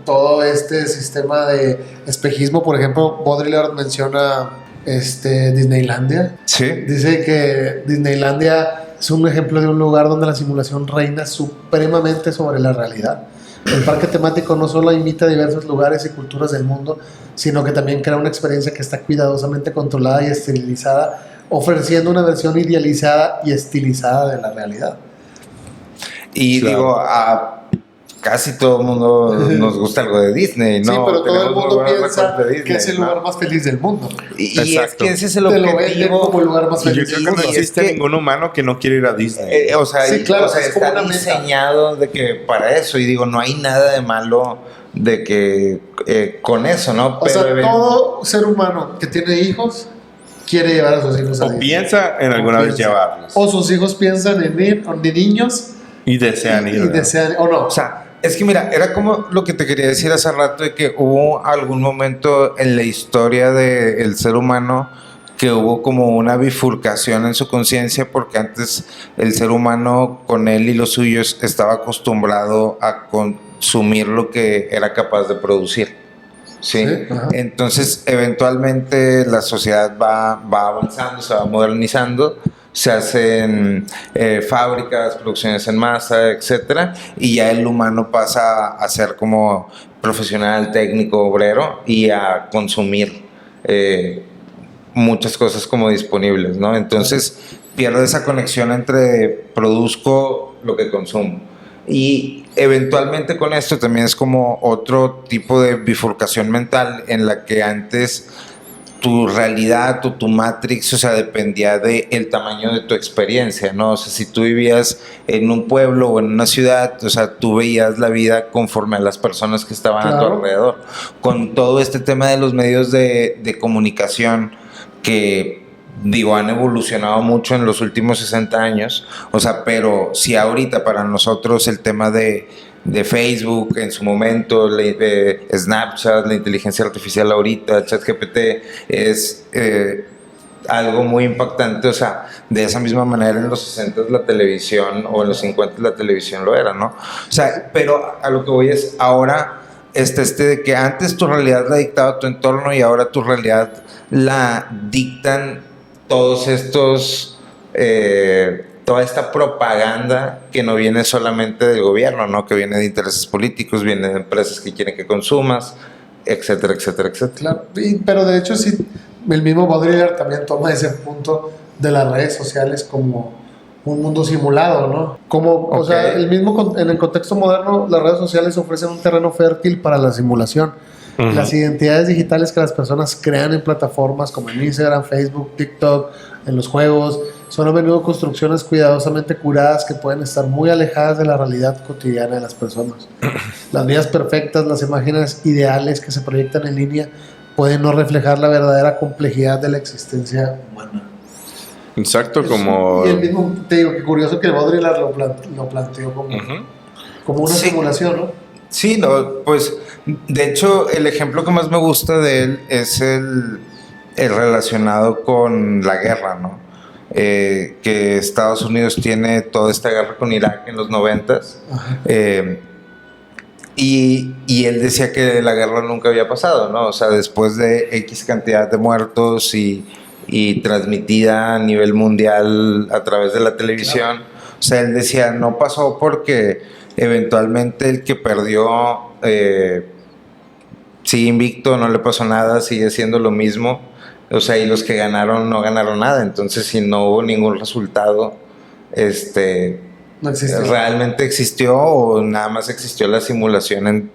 todo este sistema de espejismo. Por ejemplo, Baudrillard menciona Disneylandia. Sí. Dice que Disneylandia es un ejemplo de un lugar donde la simulación reina supremamente sobre la realidad. El parque temático no solo imita diversos lugares y culturas del mundo, sino que también crea una experiencia que está cuidadosamente controlada y estilizada, ofreciendo una versión idealizada y estilizada de la realidad. Y Claro. digo, casi todo el mundo nos gusta algo de Disney, ¿no? Sí, pero todo el Tenemos mundo muy buenos piensa recuerdos de Disney, que es el ¿no? lugar más feliz del mundo. Y es Exacto. que ese es el Te lo venden objetivo. como el lugar más Yo feliz creo del que no mundo. es existe que- ningún humano que no quiera ir a Disney. O sea, Sí, claro, o sea, es como está una meta. diseñado de que para eso, y digo, no hay nada de malo de que con eso, ¿no? O sea, todo ser humano que tiene hijos quiere llevar a sus hijos a O Disney. piensa en alguna vez piensa. llevarlos. O sus hijos piensan en ir, o de niños, Y desean ir. y ¿verdad? desean, o no. O sea, es que mira, era como lo que te quería decir hace rato, de que hubo algún momento en la historia del ser humano que hubo como una bifurcación en su conciencia, porque antes el ser humano con él y los suyos estaba acostumbrado a consumir lo que era capaz de producir. ¿Sí? Sí, ajá. Entonces, eventualmente la sociedad va avanzando, se va modernizando, se hacen fábricas, producciones en masa, etcétera, y ya el humano pasa a ser como profesional, técnico, obrero y a consumir muchas cosas como disponibles, ¿no? Entonces pierde esa conexión entre produzco lo que consumo. Y eventualmente con esto también es como otro tipo de bifurcación mental en la que antes tu realidad o tu matrix, o sea, dependía del tamaño de tu experiencia, ¿no? O sea, si tú vivías en un pueblo o en una ciudad, o sea, tú veías la vida conforme a las personas que estaban a tu Claro. alrededor. Con todo este tema de los medios de comunicación que, digo, han evolucionado mucho en los últimos 60 años, o sea, pero si ahorita para nosotros el tema de Facebook en su momento, Snapchat, la inteligencia artificial ahorita, ChatGPT, es algo muy impactante, o sea, de esa misma manera en los 60 la televisión, o en los 50 la televisión lo era, ¿no? O sea, pero a lo que voy es, ahora, de que antes tu realidad la dictaba tu entorno y ahora tu realidad la dictan todos estos... toda esta propaganda que no viene solamente del gobierno, ¿no? Que viene de intereses políticos, viene de empresas que quieren que consumas, etcétera, etcétera, etcétera. Claro, pero de hecho sí, el mismo Baudrillard también toma ese punto de las redes sociales como un mundo simulado, ¿no? Como, o sea, el mismo en el contexto moderno, las redes sociales ofrecen un terreno fértil para la simulación. Ujú. Las identidades digitales que las personas crean en plataformas como en Instagram, Facebook, TikTok, en los juegos, son a menudo construcciones cuidadosamente curadas que pueden estar muy alejadas de la realidad cotidiana de las personas. Las vidas perfectas, las imágenes ideales que se proyectan en línea pueden no reflejar la verdadera complejidad de la existencia humana. Exacto, Es- como... Y el mismo, te digo, que curioso que Baudrillard lo planteó como, Ujú. como una Sí. simulación, ¿no? Sí, no, pues de hecho el ejemplo que más me gusta de él es el relacionado con la guerra, ¿no? Que Estados Unidos tiene toda esta guerra con Irak en los 90s. Ajá. Y él decía que la guerra nunca había pasado, ¿no? O sea, después de X cantidad de muertos y transmitida a nivel mundial a través de la televisión, o sea, él decía, no pasó porque eventualmente el que perdió sigue invicto, no le pasó nada, sigue siendo lo mismo, o sea, y los que ganaron no ganaron nada, entonces si no hubo ningún resultado, No existe. realmente existió o nada más existió la simulación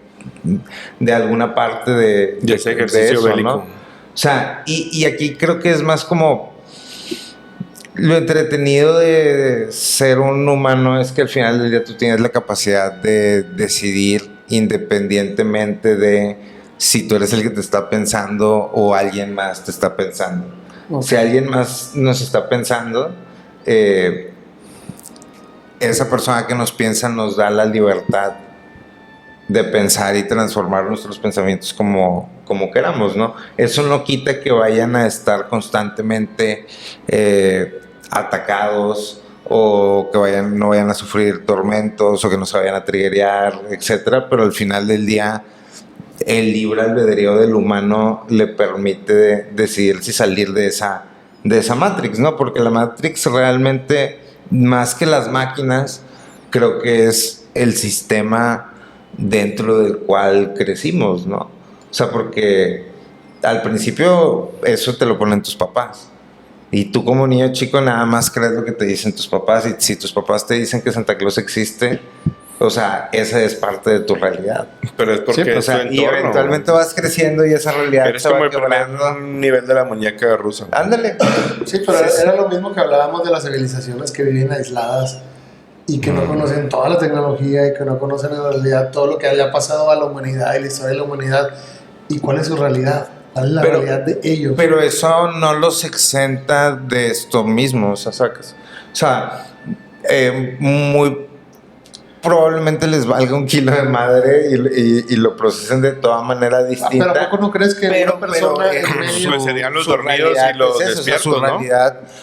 de alguna parte de ese ejercicio eso, bélico. ¿no? O sea, y aquí creo que es más como lo entretenido de ser un humano es que al final del día tú tienes la capacidad de decidir independientemente de si tú eres el que te está pensando o alguien más te está pensando. Ok. Si alguien más nos está pensando, esa persona que nos piensa nos da la libertad de pensar y transformar nuestros pensamientos como queramos, ¿no? Eso no quita que vayan a estar constantemente atacados o que no vayan a sufrir tormentos o que no se vayan a triggerear, etcétera, pero al final del día el libre albedrío del humano le permite decidir si salir de esa Matrix, ¿no? Porque la Matrix realmente, más que las máquinas, creo que es el sistema dentro del cual crecimos, ¿no? O sea, porque al principio eso te lo ponen tus papás. Y tú como niño chico nada más crees lo que te dicen tus papás. Y si tus papás te dicen que Santa Claus existe, o sea, esa es parte de tu realidad. Pero es porque Sí, es O sea, tu y entorno. eventualmente vas creciendo y esa realidad Eres se como va el primer quebrando. nivel de la muñeca rusa. Ándale. Sí, pero era lo mismo que hablábamos de las civilizaciones que viven aisladas y que no conocen toda la tecnología y que no conocen en realidad todo lo que haya pasado a la humanidad y la historia de la humanidad. ¿Y cuál es su realidad? ¿Cuál es la realidad de ellos? Pero eso no los exenta de esto mismo, o sea, sacas. O sea, muy probablemente les valga un kilo de madre y lo procesen de toda manera distinta. ¿Pero a poco no crees que una persona en medio... Pues serían los su dormidos realidad y los es eso, o sea, despiertos, ¿no?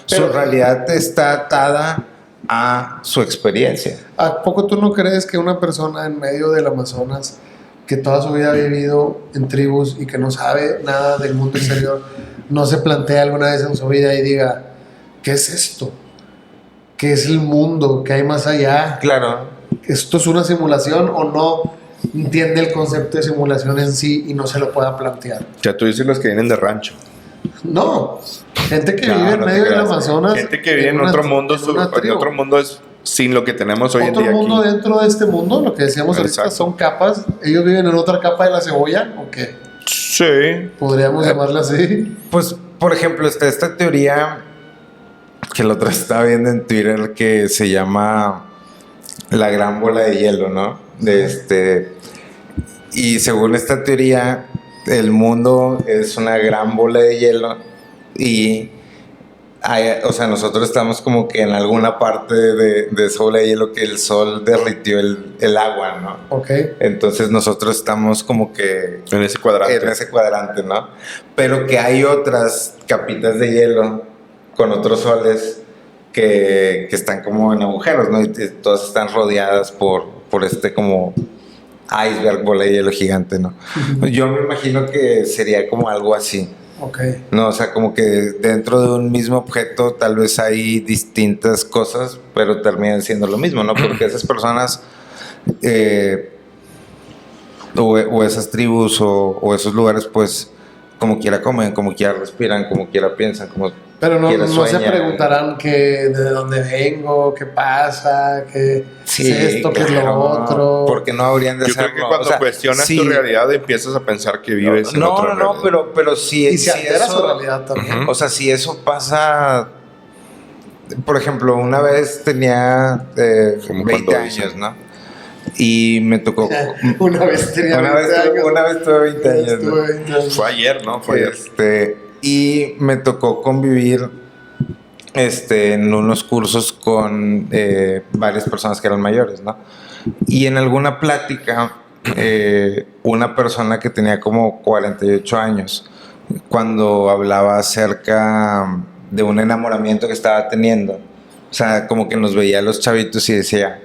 su Pero- realidad está atada a su experiencia. ¿A poco tú no crees que una persona en medio del Amazonas que toda su vida ha vivido en tribus y que no sabe nada del mundo exterior no se plantea alguna vez en su vida y diga, ¿qué es esto? ¿Qué es el mundo? ¿Qué hay más allá? Claro. ¿Esto es una simulación o no entiende el concepto de simulación en sí y no se lo pueda plantear? Ya tú dices los que vienen de rancho. No, gente que No, vive en no te medio del creas. Amazonas. Gente que vive en una- otro mundo, en una en tribu. otro mundo es sin lo que tenemos hoy en Otro día mundo aquí. dentro de este mundo, lo que decíamos ahorita, Exacto. son capas. Ellos viven en otra capa de la cebolla, ¿o qué? Sí. Podríamos llamarla así. Pues, por ejemplo, está esta teoría que la otra estaba viendo en Twitter que se llama la gran bola de hielo, ¿no? Y según esta teoría, el mundo es una gran bola de hielo y o sea, nosotros estamos como que en alguna parte de esa bola de hielo que el sol derritió el agua, ¿no? Ok. Entonces nosotros estamos como que En ese cuadrante. en ese cuadrante, ¿no? Pero que hay otras capitas de hielo con otros soles que están como en agujeros, ¿no? Y todas están rodeadas por este como iceberg, bola de hielo gigante, ¿no? Yo me imagino que sería como algo así, Ok. ¿no? O sea, como que dentro de un mismo objeto tal vez hay distintas cosas, pero terminan siendo lo mismo, ¿no? Porque esas personas o esas tribus o esos lugares, pues, como quiera comen, como quiera respiran, como quiera piensan, como Pero no, quiera no se sueñan. preguntarán que de dónde vengo, qué pasa, qué Sí, es esto, qué es lo claro, otro. porque no habrían de Yo creo serlo. que cuando O sea, cuestionas sí. tu realidad empiezas a pensar que vives en No, otra no, realidad. pero si, Y se si altera eso, su realidad también. Ujú. o sea, si eso pasa, por ejemplo, una vez tenía Como 20 cuando años, dicen. ¿no? Y me tocó. Una vez tenía 20 años. Una vez tuve 20 años, ¿no? Estuve 20 años. Fue ayer, ¿no? Fue ayer. Y me tocó convivir en unos cursos con varias personas que eran mayores, ¿no? Y en alguna plática, una persona que tenía como 48 años, cuando hablaba acerca de un enamoramiento que estaba teniendo, o sea, como que nos veía a los chavitos y decía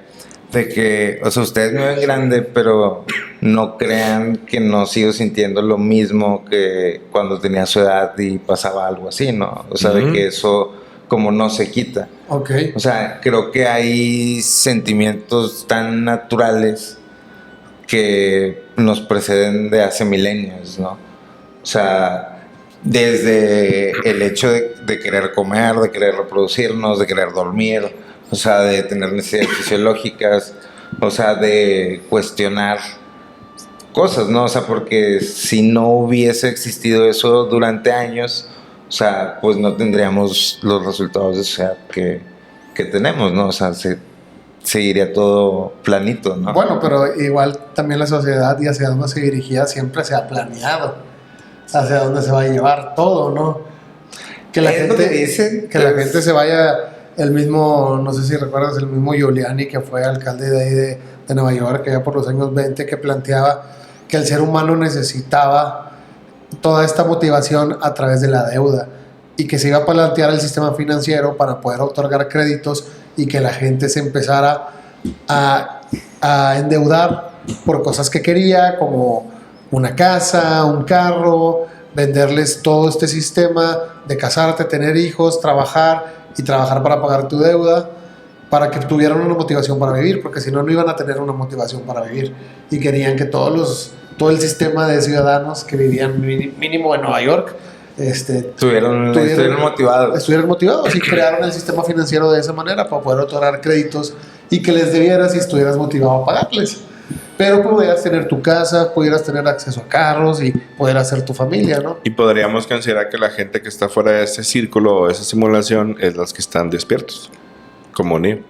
de que, o sea, ustedes me ven grande, pero no crean que no sigo sintiendo lo mismo que cuando tenía su edad y pasaba algo así, ¿no? O sea, de Ujú. que eso como no se quita. Ok. O sea, creo que hay sentimientos tan naturales que nos preceden de hace milenios, ¿no? O sea, desde el hecho de querer comer, de querer reproducirnos, de querer dormir, o sea, de tener necesidades fisiológicas, o sea, de cuestionar cosas, ¿no? O sea, porque si no hubiese existido eso durante años, o sea, pues no tendríamos los resultados de sociedad que tenemos, ¿no? O sea, seguiría todo planito, ¿no? Bueno, pero igual también la sociedad y hacia dónde se dirigía siempre se ha planeado. Hacia dónde se va a llevar todo, ¿no? Que la Es lo gente que dicen, que la pues. gente se vaya, el mismo, no sé si recuerdas, el mismo Giuliani, que fue alcalde de ahí de Nueva York, que ya por los años 20, que planteaba que el ser humano necesitaba toda esta motivación a través de la deuda y que se iba a plantear el sistema financiero para poder otorgar créditos y que la gente se empezara a endeudar por cosas que quería, como una casa, un carro, venderles todo este sistema de casarte, tener hijos, trabajar y trabajar para pagar tu deuda, para que tuvieran una motivación para vivir, porque si no, no iban a tener una motivación para vivir. Y querían que todo el sistema de ciudadanos que vivían mínimo en Nueva York Estuvieron motivados. estuvieran motivados y crearon el sistema financiero de esa manera para poder otorgar créditos y que les debieras si estuvieras motivado a pagarles. Pero pudieras tener tu casa, pudieras tener acceso a carros y poder hacer tu familia, ¿no? Y podríamos considerar que la gente que está fuera de ese círculo o esa simulación es las que están despiertos, como Neo.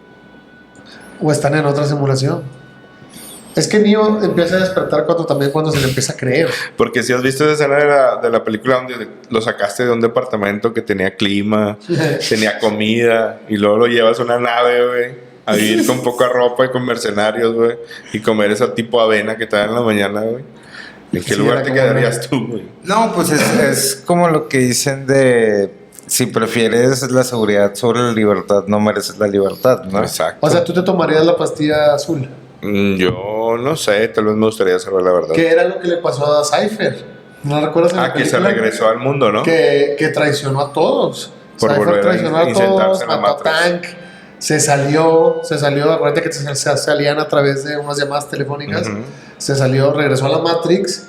O están en otra simulación. Es que Neo empieza a despertar cuando se le empieza a creer. Porque si has visto esa escena de la película donde lo sacaste de un departamento que tenía clima, tenía comida, y luego lo llevas a una nave, güey, a vivir con poca ropa y con mercenarios, güey, y comer ese tipo de avena que te dan en la mañana, güey. ¿En qué Sí, lugar era te como quedarías tú, güey? No, pues es como lo que dicen de si prefieres la seguridad sobre la libertad, no mereces la libertad, ¿no? Exacto. O sea, tú te tomarías la pastilla azul. Yo no sé, tal vez me gustaría saber la verdad. ¿Qué era lo que le pasó a Cypher? ¿No recuerdas en la Que se película? regresó al mundo, ¿no? Que traicionó a todos. Por Cypher volver a traicionó a insertarse todos, en la mató a Matrix. Tank, se salió, acuérdate que se salían a través de unas llamadas telefónicas, Ujú. se salió, regresó a la Matrix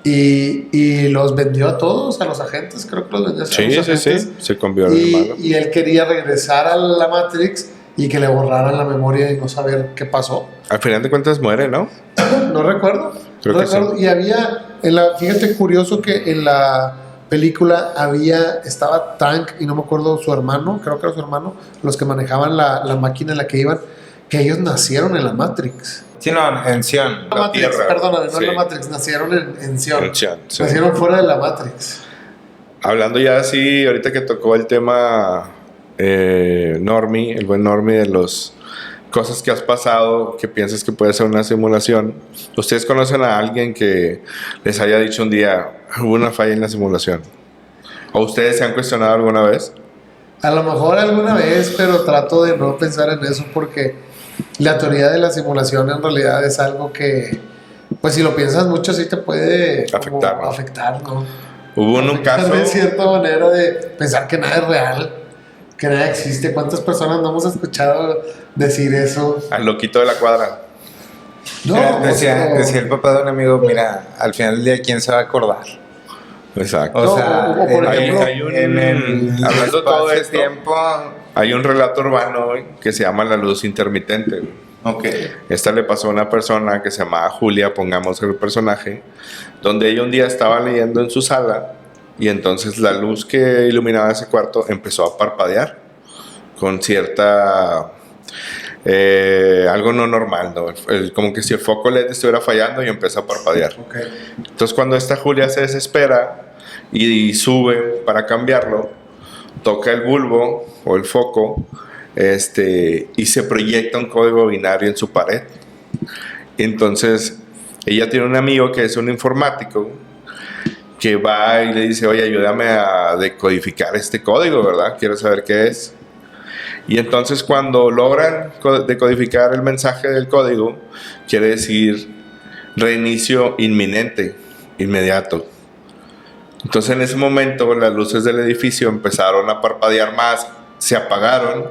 y los vendió a todos, a los agentes, creo que los vendió a Sí, los sí, agentes. sí. Se convirtió en el malo. Y él quería regresar a la Matrix y que le borraran la memoria y no saber qué pasó. Al final de cuentas muere, ¿no? No recuerdo. Creo no que recuerdo. sí. Y había, fíjate, curioso que en la película estaba Tank y no me acuerdo su hermano, creo que era su hermano, los que manejaban la máquina en la que iban, que ellos nacieron en la Matrix. Sí, no, en Sion. La Matrix, Tierra. perdóname, no Sí. en la Matrix, nacieron en Sion. En Sion, sí. Nacieron fuera de la Matrix. Hablando ya así, ahorita que tocó el tema Normie, el buen Normie de los cosas que has pasado, que piensas que puede ser una simulación. ¿Ustedes conocen a alguien que les haya dicho un día, hubo una falla en la simulación? ¿O ustedes se han cuestionado alguna vez? A lo mejor alguna vez, pero trato de no pensar en eso porque la teoría de la simulación en realidad es algo que, pues si lo piensas mucho, sí te puede como Afectar, ¿no? afectar, ¿no? Hubo un Afectar caso... de cierta manera de pensar que nada es real, que nada existe. ¿Cuántas personas no hemos escuchado decir eso? Al loquito de la cuadra. No, decía o sea, el papá de un amigo, mira, al final del día, ¿quién se va a acordar? Exacto. O No, sea, o por Hay, ejemplo, hay un... en el hablando todo esto, tiempo. hay un relato urbano güey, que se llama la luz intermitente. Güey. Ok. Esta le pasó a una persona que se llamaba Julia, pongamos el personaje, donde ella un día estaba leyendo en su sala y entonces la luz que iluminaba ese cuarto empezó a parpadear con cierta... algo no normal, ¿no? Como que si el foco LED estuviera fallando y empieza a parpadear. ok. Entonces cuando esta Julia se desespera y sube para cambiarlo, toca el bulbo o el foco y se proyecta un código binario en su pared. Entonces ella tiene un amigo que es un informático que va y le dice, oye, ayúdame a decodificar este código, ¿verdad? Quiero saber qué es. Y entonces cuando logran decodificar el mensaje del código, quiere decir reinicio inminente, inmediato. Entonces en ese momento las luces del edificio empezaron a parpadear más, se apagaron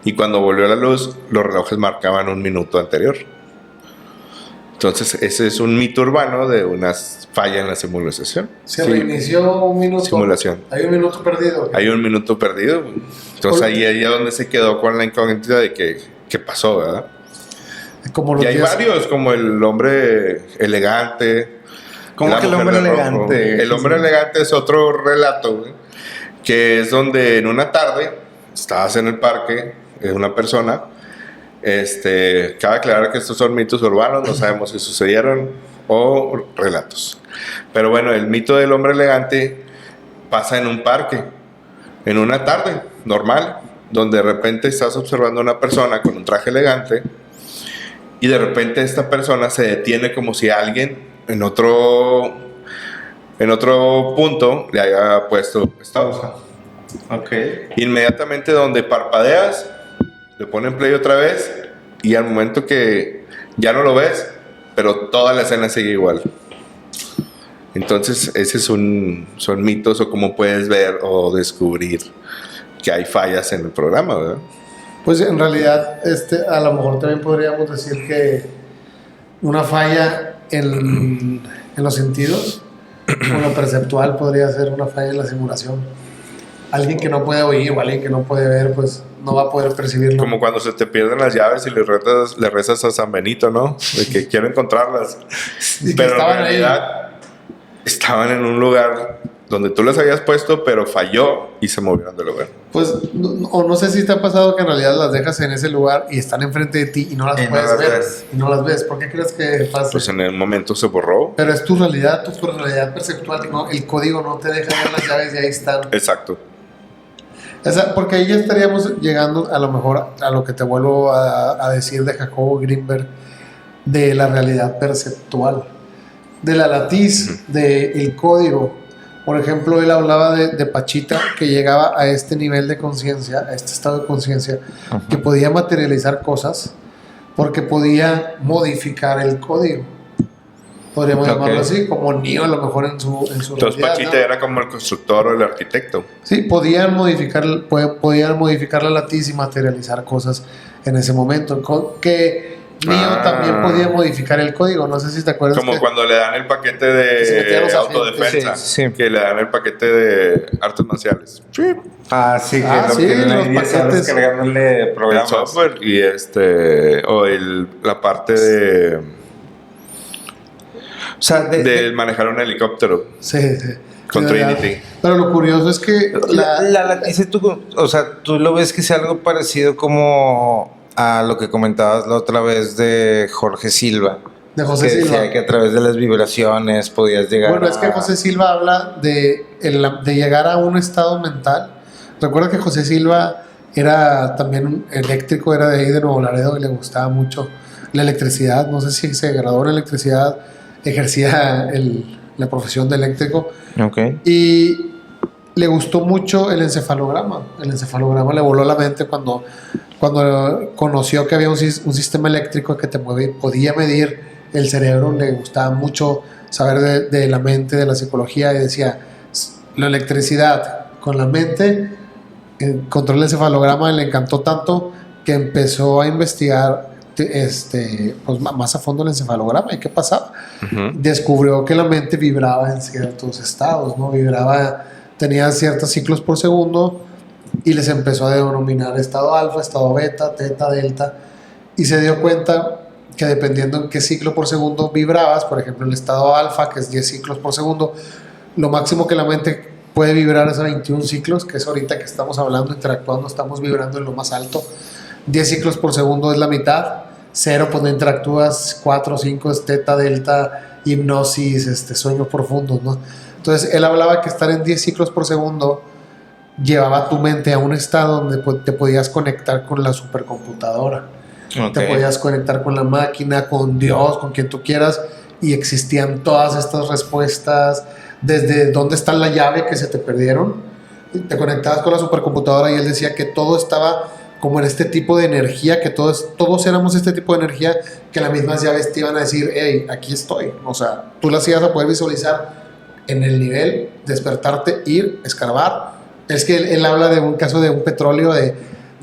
y cuando volvió la luz los relojes marcaban un minuto anterior. Entonces ese es un mito urbano de una falla en la simulación. Se reinició un minuto. Simulación. Hay un minuto perdido. Hay un minuto perdido. Entonces ahí es donde se quedó con la incógnita de qué pasó, ¿verdad? Como los Y hay días- varios, como el hombre elegante. ¿Cómo la que el mujer hombre de rojo. elegante? El hombre elegante es otro relato, güey, que es donde en una tarde estabas en el parque, una persona. Cabe aclarar que estos son mitos urbanos, no sabemos si sucedieron o relatos. Pero bueno, el mito del hombre elegante pasa en un parque, en una tarde normal, donde de repente estás observando a una persona con un traje elegante y de repente esta persona se detiene como si alguien en otro punto le haya puesto pausa. Ok. Inmediatamente donde parpadeas, le ponen play otra vez y al momento que ya no lo ves, pero toda la escena sigue igual. Entonces, ese son mitos o cómo puedes ver o descubrir que hay fallas en el programa, ¿verdad? Pues en realidad, a lo mejor también podríamos decir que una falla en los sentidos, o lo perceptual podría ser una falla en la simulación. alguien que no puede oír o alguien que no puede ver, pues no va a poder percibirlo. Como cuando se te pierden las llaves y le rezas a San Benito, ¿no? De que quiero encontrarlas. Y que Pero en estaban realidad estaban en un lugar donde tú las habías puesto, pero falló y se movieron del lugar. Pues, o no sé si te ha pasado que en realidad las dejas en ese lugar y están enfrente de ti y no las Y no puedes las ver. ves. Y no las ves. ¿Por qué crees que pasa? Pues en el momento se borró. Pero es tu realidad perceptual, ¿no? El código no te deja ver las llaves y ahí están. Exacto. Porque ahí ya estaríamos llegando a lo mejor a lo que te vuelvo a decir de Jacobo Greenberg, de la realidad perceptual, de la latiz, del código. Por ejemplo, él hablaba de Pachita, que llegaba a este nivel de conciencia, a este estado de conciencia, que podía materializar cosas porque podía modificar el código. Podríamos llamarlo así, como Neo a lo mejor en su Entonces realidad, Pachita, ¿no? era como el constructor o el arquitecto. Sí, podían modificar la latiz y materializar cosas en ese momento. Que Neo también podía modificar el código. No sé si te acuerdas. Como cuando le dan el paquete se metían de los autodefensa. Sí. Que le dan el paquete de artes marciales. Sí. Sí, que lo sí, tienen ahí los 10 horas paquetes. cargándole El programas. software y o la parte de O sea, de manejar un helicóptero Sí. con Sí, ¿verdad? Trinity. Pero lo curioso es que la latiz, o sea, tú lo ves que sea algo parecido como a lo que comentabas la otra vez de Jorge Silva. de José Que Silva. decía que a través de las vibraciones podías llegar Bueno, es que José Silva habla de llegar a un estado mental. Recuerda que José Silva era también un eléctrico, era de ahí de Nuevo Laredo y le gustaba mucho la electricidad. No sé si se graduó en electricidad, ejercía la profesión de eléctrico Ok. y le gustó mucho el encefalograma. El encefalograma le voló la mente cuando conoció que había un sistema eléctrico que podía medir el cerebro. Le gustaba mucho saber de la mente, de la psicología, y decía, la electricidad con la mente, encontró el encefalograma y le encantó tanto que empezó a investigar pues, más a fondo el encefalograma y qué pasaba. Descubrió que la mente vibraba en ciertos estados, ¿no? Tenía ciertos ciclos por segundo y les empezó a denominar estado alfa, estado beta, teta, delta, y se dio cuenta que dependiendo en qué ciclo por segundo vibrabas, por ejemplo el estado alfa, que es 10 ciclos por segundo, lo máximo que la mente puede vibrar es a 21 ciclos, que es ahorita que estamos hablando, interactuando, estamos vibrando en lo más alto. 10 ciclos por segundo es la mitad, 0 pues no interactúas, 4, 5 es teta, delta, hipnosis, sueños profundos, ¿no? Entonces él hablaba que estar en 10 ciclos por segundo llevaba tu mente a un estado donde te podías conectar con la supercomputadora. Okay. Te podías conectar con la máquina, con Dios, con quien tú quieras, y existían todas estas respuestas, desde dónde está la llave que se te perdieron, y te conectabas con la supercomputadora y él decía que todo estaba como en este tipo de energía, que todos éramos este tipo de energía, que las mismas llaves te iban a decir, hey, aquí estoy. O sea, tú las ibas a poder visualizar en el nivel, despertarte, ir, escarbar. Es que él habla de un caso de un petróleo, de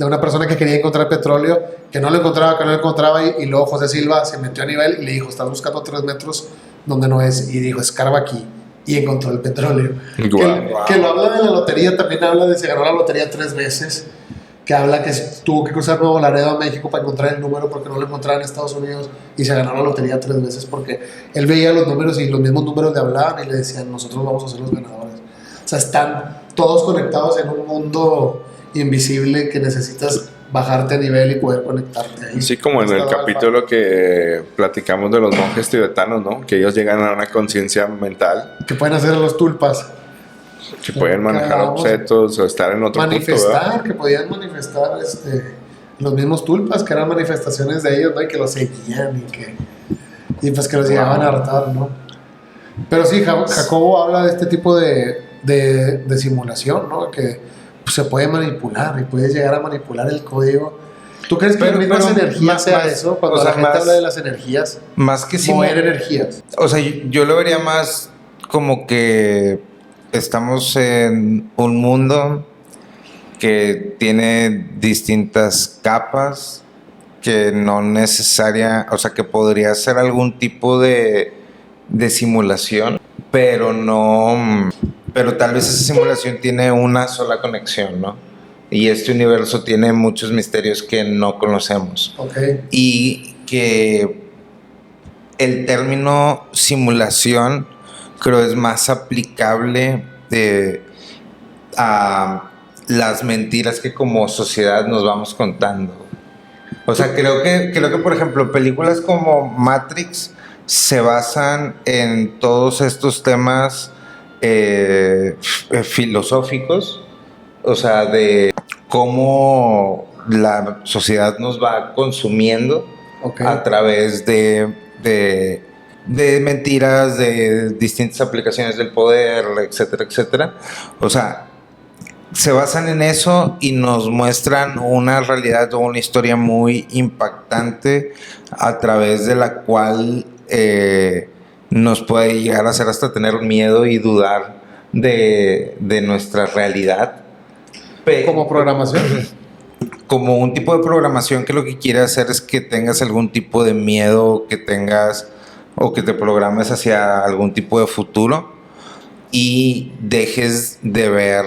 una persona que quería encontrar petróleo, que no lo encontraba, y luego José Silva se metió a nivel y le dijo, estás buscando 3 metros donde no es, y dijo, escarba aquí, y encontró el petróleo. Wow. Que lo habla de la lotería, también habla de se ganó la lotería 3 veces, que habla que tuvo que cruzar Nuevo Laredo a México para encontrar el número porque no lo encontraba en Estados Unidos, y se ganó la lotería 3 veces porque él veía los números y los mismos números le hablaban y le decían, nosotros vamos a ser los ganadores. O sea, están todos conectados en un mundo invisible que necesitas bajarte a nivel y poder conectarte ahí. Sí, como en el capítulo que platicamos de los monjes tibetanos, ¿no? Que ellos llegan a una conciencia mental. Que pueden hacer los tulpas. Que pueden manejar objetos o estar en otro manifestar, punto, que podían manifestar los mismos tulpas, que eran manifestaciones de ellos, ¿no? Y que los seguían y pues que los llegaban a hartar, ¿no? Pero sí, Jacobo habla de este tipo de simulación, ¿no? Que pues, se puede manipular y puedes llegar a manipular el código. ¿Tú crees que las mismas energías sea eso? Cuando la gente habla de las energías, más que mover energías. O sea, yo lo vería más como que estamos en un mundo que tiene distintas capas, que no necesaria, o sea, que podría ser algún tipo de simulación, pero no pero tal vez esa simulación tiene una sola conexión, ¿no? Y este universo tiene muchos misterios que no conocemos. Ok. Y que el término simulación creo es más aplicable a las mentiras que como sociedad nos vamos contando. O sea, creo que por ejemplo, películas como Matrix se basan en todos estos temas filosóficos, o sea, de cómo la sociedad nos va consumiendo a través de mentiras, de distintas aplicaciones del poder, etcétera, etcétera. O sea, se basan en eso y nos muestran una realidad o una historia muy impactante a través de la cual nos puede llegar a hacer hasta tener miedo y dudar de nuestra realidad. Como programación. Como un tipo de programación que lo que quiere hacer es que tengas algún tipo de miedo, que tengas o que te programes hacia algún tipo de futuro y dejes de ver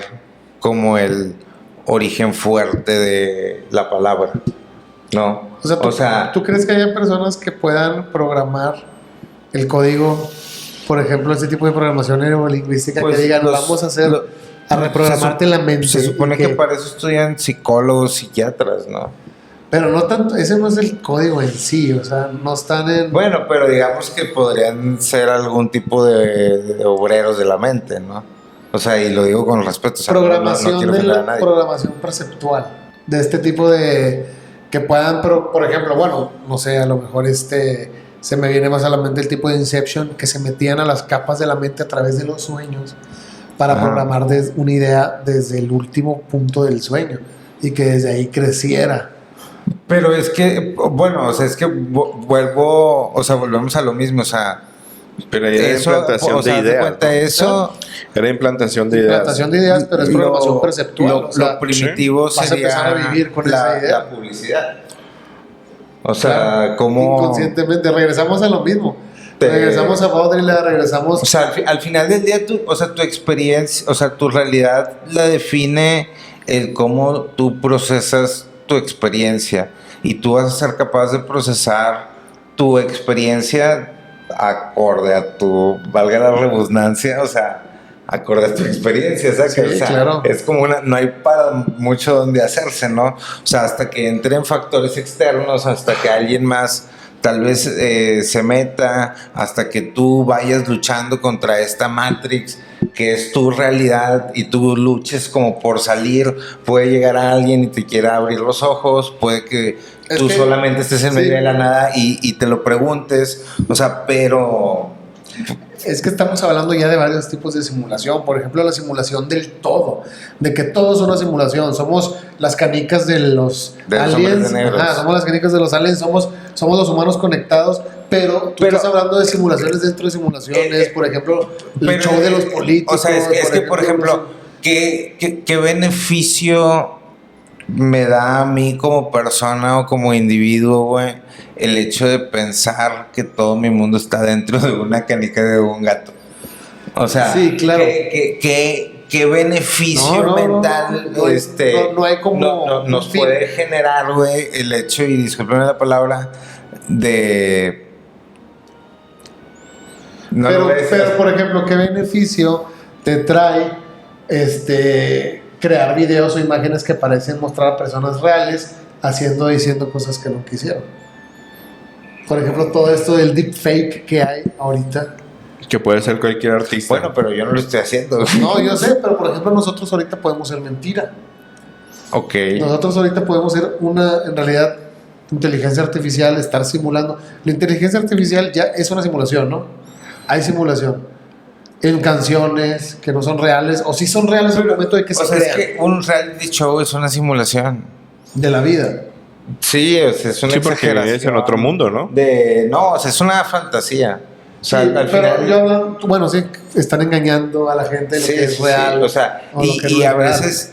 como el origen fuerte de la palabra, ¿no? O sea, ¿tú crees que haya personas que puedan programar el código, por ejemplo, este tipo de programación neurolingüística, pues que digan, vamos a hacer, a reprogramarte la mente? Se supone que para eso estudian psicólogos, psiquiatras, ¿no? Pero no tanto, ese no es el código en sí, o sea, no están en... Bueno, pero digamos que podrían ser algún tipo de obreros de la mente, ¿no? O sea, y lo digo con respeto. O sea, programación no quiero de ofender a la nadie. programación perceptual, de este tipo de... que puedan, por ejemplo, bueno, no sé, a lo mejor se me viene más a la mente el tipo de Inception, que se metían a las capas de la mente a través de los sueños para programar una idea desde el último punto del sueño y que desde ahí creciera. Pero es que, bueno, o sea, es que volvemos a lo mismo, o sea, pero era eso, implantación o sea, de ideas, cuenta ¿no? eso, Era implantación de ideas. Implantación de ideas, pero es programación perceptual. Lo, o sea, lo primitivo vas a sería empezar a vivir con esa idea. la publicidad. O sea, claro, como... inconscientemente, regresamos a lo mismo. Regresamos a Baudrillard, regresamos... O sea, al final del día, tu experiencia, o sea, tu realidad la define el cómo tú procesas tu experiencia. Y tú vas a ser capaz de procesar tu experiencia acorde a tu, valga la redundancia, o sea, acorde a tu experiencia, ¿sabes? Sí, o sea, claro. Es como no hay para mucho donde hacerse, ¿no? O sea, hasta que entren factores externos, hasta que alguien más tal vez se meta, hasta que tú vayas luchando contra esta Matrix que es tu realidad y tú luches como por salir. Puede llegar a alguien y te quiera abrir los ojos, puede que tú solamente estés en medio de la nada y te lo preguntes, o sea, pero... Es que estamos hablando ya de varios tipos de simulación. Por ejemplo, la simulación del todo, de que todo es una simulación. Somos las canicas de los aliens. Somos las canicas de los aliens, somos los humanos conectados. Pero tú estás hablando de simulaciones dentro de simulaciones. Por ejemplo, el show de los políticos. O sea, es que, por ejemplo, ¿qué beneficio me da a mí como persona o como individuo, güey, el hecho de pensar que todo mi mundo está dentro de una canica de un gato? O sea, sí, claro. ¿Qué beneficio mental no hay como nos puede generar, güey, el hecho, y discúlpenme la palabra, de... pero, por ejemplo, ¿qué beneficio te trae crear videos o imágenes que parecen mostrar a personas reales diciendo cosas que no quisieron? Por ejemplo, todo esto del deepfake que hay ahorita. Que puede ser cualquier artista. Bueno, pero yo no lo estoy haciendo. No, yo sé, pero por ejemplo nosotros ahorita podemos ser mentira. Ok. Nosotros ahorita podemos ser en realidad, inteligencia artificial, estar simulando. La inteligencia artificial ya es una simulación, ¿no? Hay simulación. En canciones que no son reales, o sí son reales en el momento de que se crean. Es que un reality show es una simulación. De la vida. Sí, es una exageración. Es en otro mundo, ¿no? No, o sea, es una fantasía. O sea, sí, al pero final... yo hablo, bueno, sí, están engañando a la gente de lo que es real. Sí, o sea, y a veces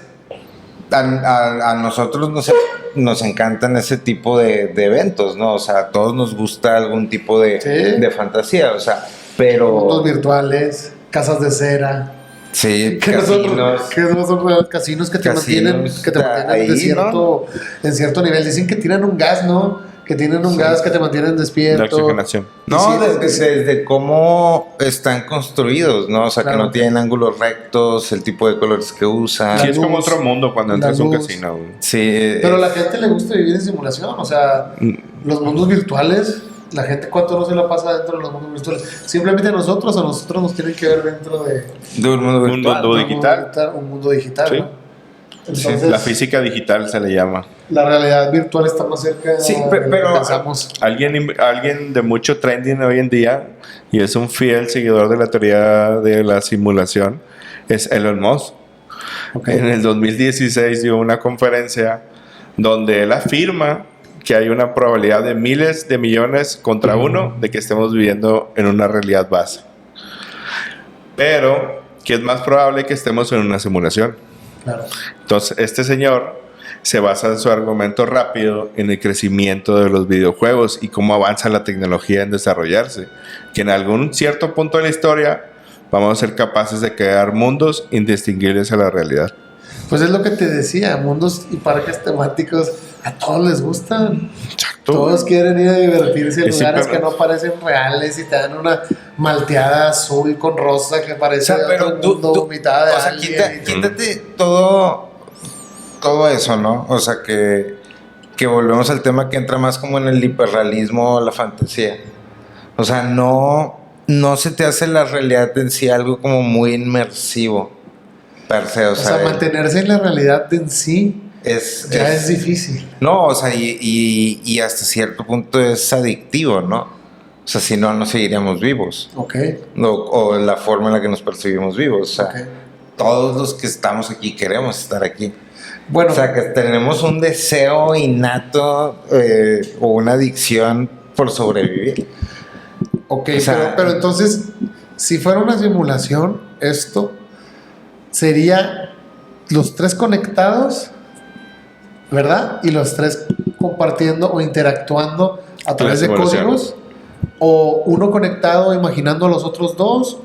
a nosotros nos encantan ese tipo de eventos, ¿no? O sea, a todos nos gusta algún tipo de fantasía, o sea, pero... Mundos virtuales, casas de cera. Sí, Que casinos. no son reales casinos que te mantienen, ahí, en cierto nivel. Dicen que tiran un gas, ¿no? Que tienen un gas que te mantienen De despierto. oxigenación. No, Sí, desde cómo están construidos, ¿no? O sea, Claro. que no tienen ángulos rectos, el tipo de colores que usan. Sí, La es como luz, otro mundo cuando la entras a un luz. casino, güey. Sí, Pero a la gente le gusta vivir en simulación, o sea, los mundos virtuales, la gente cuánto no se la pasa dentro de los mundos virtuales. Simplemente a nosotros nos tienen que ver dentro de de un mundo Un virtual. mundo un digital. un mundo digital, Sí. ¿no? Sí, Entonces, la física digital se le llama. la realidad virtual está más cerca Sí, de lo que pero- pensamos. Alguien de mucho trending hoy en día y es un fiel seguidor de la teoría de la simulación es Elon Musk. Ok. En el 2016 dio una conferencia donde él afirma que hay una probabilidad de miles de millones contra uno de que estemos viviendo en una realidad base. Pero que es más probable que estemos en una simulación. Claro. Entonces, este señor se basa en su argumento rápido en el crecimiento de los videojuegos y cómo avanza la tecnología en desarrollarse. Que en algún cierto punto de la historia vamos a ser capaces de crear mundos indistinguibles a la realidad. Pues es lo que te decía, mundos y parques temáticos a todos les gustan. Exacto. Todos quieren ir a divertirse en Es lugares que simplemente- no parecen reales y te dan una malteada azul con rosa que O parece sea, pero otro tú, mundo, vomitada de o sea, alguien. quítate todo eso, ¿no? O sea, que volvemos al tema que entra más como en el hiperrealismo, la fantasía. O sea, no se te hace la realidad en sí algo como muy inmersivo, per se. O sea, mantenerse en la realidad en sí ya es difícil. No, o sea, y hasta cierto punto es adictivo, ¿no? O sea, si no, no seguiríamos vivos. Ok. O la forma en la que nos percibimos vivos. O sea, Ok. todos los que estamos aquí queremos estar aquí. Bueno, O sea, que tenemos un deseo innato o una adicción por sobrevivir. ok, o sea, pero entonces, si fuera una simulación, esto sería los tres conectados, ¿verdad? Y los tres compartiendo o interactuando a través de simulación. códigos, o uno conectado imaginando a los otros dos,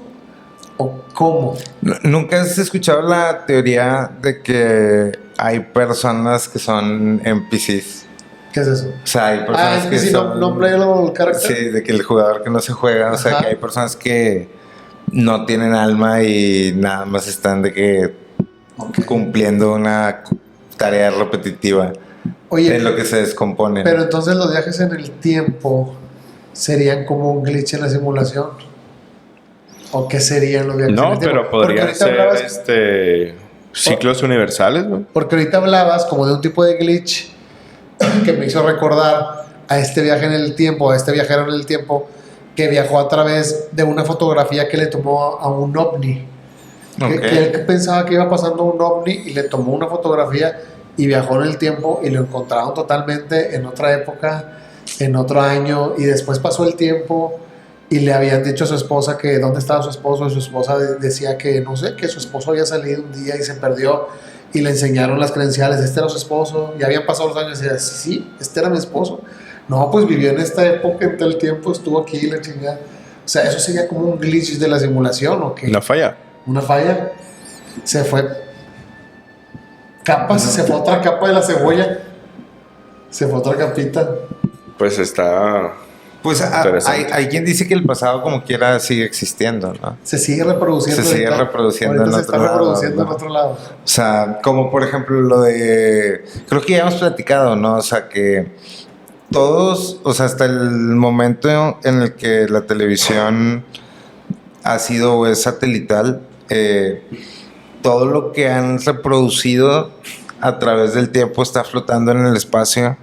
o cómo. ¿Nunca has escuchado la teoría de que hay personas que son NPCs? ¿Qué es eso? O sea, hay personas que si son... no playable character. Sí, de que el jugador que no se juega, o sea, Ajá. que hay personas que no tienen alma y nada más están de que Ok. cumpliendo una tarea repetitiva Oye, en lo que se descomponen. pero entonces los viajes en el tiempo serían como un glitch en la simulación. ¿O qué serían los viajes en No, el tiempo? pero Porque podrían ahorita ser hablabas- ciclos universales, güey. Porque ahorita hablabas como de un tipo de glitch que me hizo recordar a este viaje en el tiempo, a este viajero en el tiempo que viajó a través de una fotografía que le tomó a un ovni. Ok. Que él pensaba que iba pasando un ovni y le tomó una fotografía y viajó en el tiempo y lo encontraron totalmente en otra época, en otro año, y después pasó el tiempo y le habían dicho a su esposa que dónde estaba su esposo, y su esposa decía que no sé, que su esposo había salido un día y se perdió, y le enseñaron las credenciales, este era su esposo, y habían pasado los años y decía, sí, este era mi esposo. No, pues vivió en esta época, en tal tiempo, estuvo aquí, la chingada. O sea, eso sería como un glitch de la simulación, ¿o qué? Una falla. Una falla, se fue capas, se fue otra capa de la cebolla, se fue otra capita. Pues está... Pues Interesante. hay quien dice que el pasado como quiera sigue existiendo, ¿no? Se sigue reproduciendo. Se sigue ahorita. reproduciendo Ahorita en se otro está lado, reproduciendo ¿no? en otro lado. O sea, como por ejemplo lo de... Creo que ya hemos platicado, ¿no? O sea, que todos, o sea, hasta el momento en el que la televisión ha sido o es satelital, todo lo que han reproducido a través del tiempo está flotando en el espacio.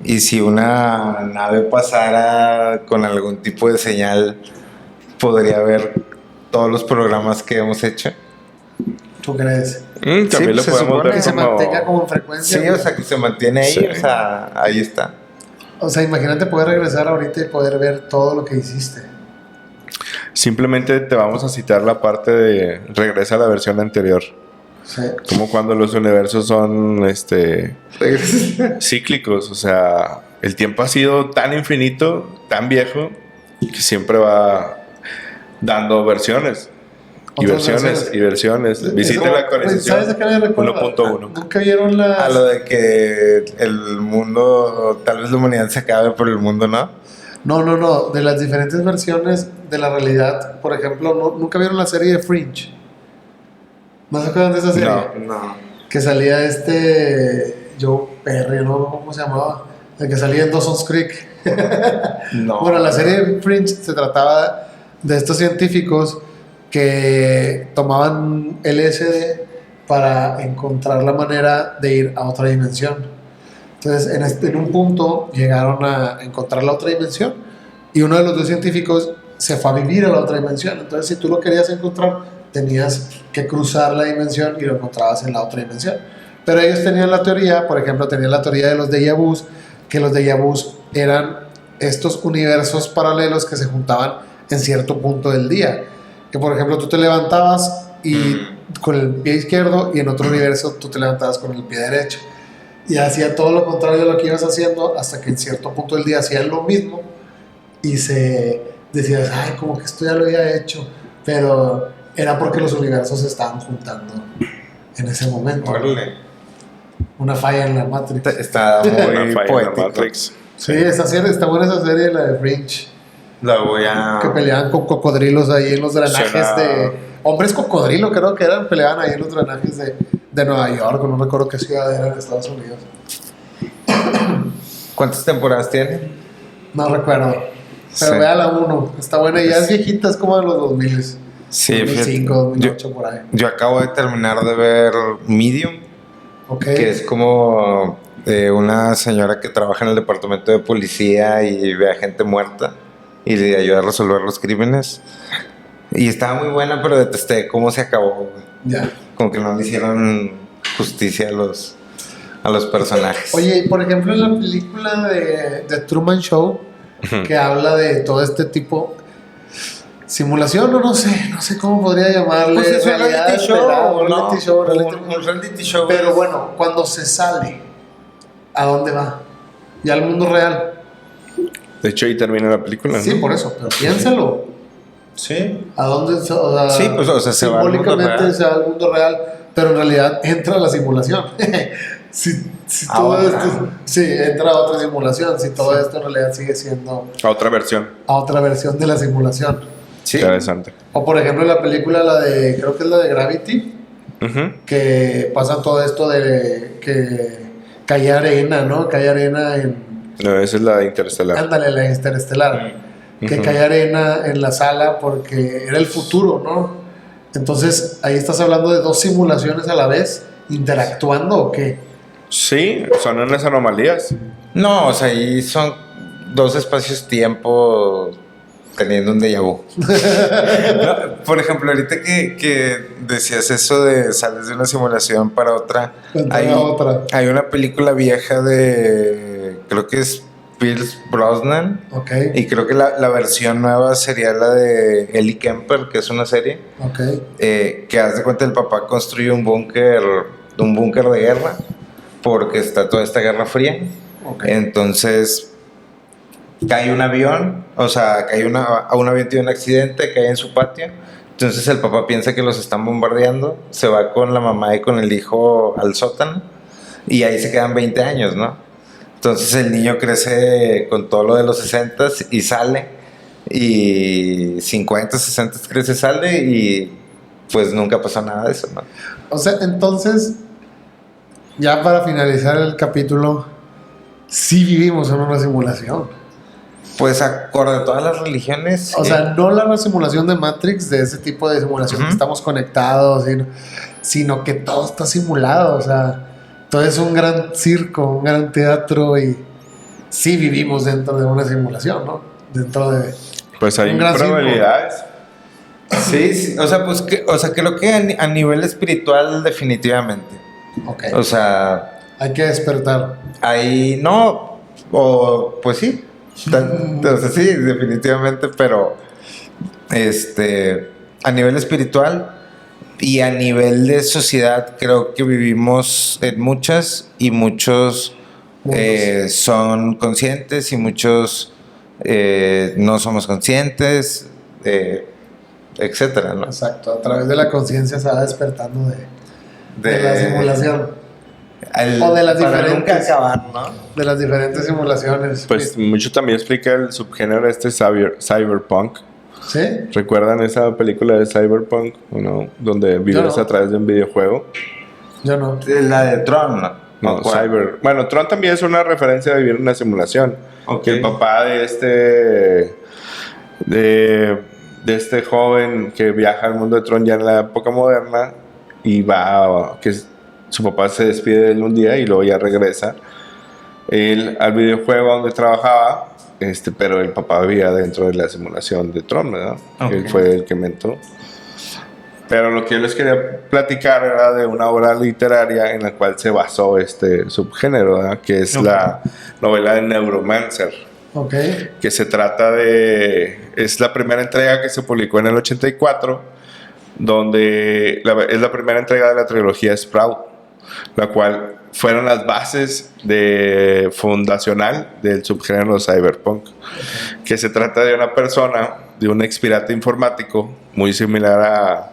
Y si una nave pasara con algún tipo de señal, podría ver todos los programas que hemos hecho. ¿Tú crees? También Sí, lo pues se podemos supone ver Que se como... mantenga como en frecuencia. Sí, o sea, que se mantiene ahí, Sí. o sea, ahí está. O sea, imagínate poder regresar ahorita y poder ver todo lo que hiciste. Simplemente te vamos a citar la parte de... Regresa a la versión anterior. Sí. Como cuando los universos son cíclicos. O sea, el tiempo ha sido tan infinito, tan viejo, que siempre va dando versiones. Y versiones. Visiten la colección ¿Sabes de qué me recuerda? 1.1. ¿Nunca vieron A lo las...? de que el mundo, tal vez la humanidad se acabe, pero el mundo no. No, de las diferentes versiones de la realidad. Por ejemplo, ¿nunca vieron la serie de Fringe? ¿No se acuerdan de esa serie? No. Que salía Joe Perry, ¿no? ¿Cómo se llamaba? El que salía en Dawson's Creek. No. Bueno, la serie de Fringe se trataba de estos científicos que tomaban LSD para encontrar la manera de ir a otra dimensión. Entonces, en un punto llegaron a encontrar la otra dimensión y uno de los dos científicos se fue a vivir a la otra dimensión. Entonces, si tú lo querías encontrar, tenías que cruzar la dimensión y lo encontrabas en la otra dimensión. Pero ellos tenían la teoría, por ejemplo, tenían la teoría de los déjà vus, que los déjà vus eran estos universos paralelos que se juntaban en cierto punto del día. Que, por ejemplo, tú te levantabas y con el pie izquierdo y en otro universo tú te levantabas con el pie derecho. Y hacía todo lo contrario de lo que ibas haciendo hasta que en cierto punto del día hacían lo mismo y se decías, ay, como que esto ya lo había hecho, pero era porque los universos se estaban juntando en ese momento. Órale. Una falla en la Matrix. Está muy Una falla en la poético. Matrix. Sí, esa serie, está buena esa serie, la de Fringe, La voy a... que peleaban con cocodrilos ahí en los drenajes Suena- de... Hombres cocodrilo creo que eran, peleaban ahí en los drenajes de Nueva York, no recuerdo qué ciudad era en Estados Unidos. ¿Cuántas temporadas tiene? No recuerdo. Pero Sí. vea la 1, está buena y ya es viejita, es como de los 2000. Sí, 2005, fíjate. 2008 por ahí. Yo acabo de terminar de ver Medium, Ok. que es como una señora que trabaja en el departamento de policía y ve a gente muerta y le ayuda a resolver los crímenes. Y estaba muy buena, pero detesté cómo se acabó, güey. Ya. Como que no le hicieron justicia a los personajes. Oye, y por ejemplo, en la película de Truman Show, que habla de todo este tipo simulación, o no sé cómo podría llamarle. Pues es un realidad reality show, esperada, ¿no? reality show, Un reality show. Pero bueno, cuando se sale, ¿a dónde va? Ya al mundo real. De hecho, ahí termina la película, Sí, ¿no? por eso, pero piénsalo. Sí. ¿A dónde? O sea, Sí, pues, o sea, se va al mundo simbólicamente real. se va al mundo real, pero en realidad entra a la simulación. si todo Ahora. esto, sí, entra a otra simulación. Si todo esto en realidad sigue siendo A otra versión. a otra versión de la simulación. Sí. Interesante. O por ejemplo la película, creo que es la de Gravity, Ujú. que pasa todo esto de que cae arena, ¿no? Cae arena en... No, esa es la de Interestelar. Ándale, la interestelar. Que Ujú. cae arena en la sala porque era el futuro, ¿no? Entonces, ahí estás hablando de dos simulaciones a la vez, interactuando o qué. Sí, son unas anomalías. No, o sea, ahí son dos espacios-tiempo teniendo un déjà vu. No, por ejemplo, ahorita que decías eso de sales de una simulación para otra, Entrar a otra. hay una película vieja de, creo que es Pierce Brosnan, Ok, y creo que la versión nueva sería la de Ellie Kemper, que es una serie, ok. que haz de cuenta el papá construye un búnker de guerra, porque está toda esta guerra fría. Ok. Entonces cae un avión, o sea, a un avión tiene un accidente, cae en su patio. Entonces el papá piensa que los están bombardeando, se va con la mamá y con el hijo al sótano y ahí se quedan 20 años, ¿no? Entonces el niño crece con todo lo de los 60 y sale, y 50, 60 crece, sale, y pues nunca pasó nada de eso, ¿no? O sea, entonces, ya para finalizar el capítulo, sí vivimos en una simulación. Pues acorde a todas las religiones. O sea, no la simulación de Matrix, de ese tipo de simulación que estamos conectados, sino que todo está simulado. O sea, todo es un gran circo, un gran teatro y sí vivimos dentro de una simulación, ¿no? Dentro de... Pues hay Un gran probabilidades. Sí, o sea, pues creo que a nivel espiritual definitivamente. Ok, O sea, hay que despertar. ahí no, o pues sí. O sea, sí, definitivamente, pero a nivel espiritual y a nivel de sociedad creo que vivimos en muchas, y muchos son conscientes y muchos no somos conscientes. etcétera, ¿no? Exacto, a través de la conciencia se va despertando de la simulación. O de las para diferentes- nunca acabar, ¿no? De las diferentes simulaciones. Pues mucho también explica el subgénero cyberpunk. ¿Sí? ¿Recuerdan esa película de Cyberpunk? ¿No? Donde vives no. a través de un videojuego. Yo no. La de Tron, ¿no? No, ¿Cuál? Bueno, Tron también es una referencia a vivir una simulación. Ok. Que el papá de este joven que viaja al mundo de Tron ya en la época moderna y su papá se despide de él un día y luego ya regresa él al videojuego donde trabajaba, pero el papá vivía dentro de la simulación de Tron, ¿verdad? Ok. Él fue el que inventó. Pero lo que yo les quería platicar era de una obra literaria en la cual se basó este subgénero, ¿verdad? Que es la novela de Neuromancer, Ok. que se trata es la primera entrega que se publicó en el 84, donde es la primera entrega de la trilogía Sprout, la cual fueron las bases fundacional del subgénero cyberpunk, que se trata de una persona, de un ex pirata informático, muy similar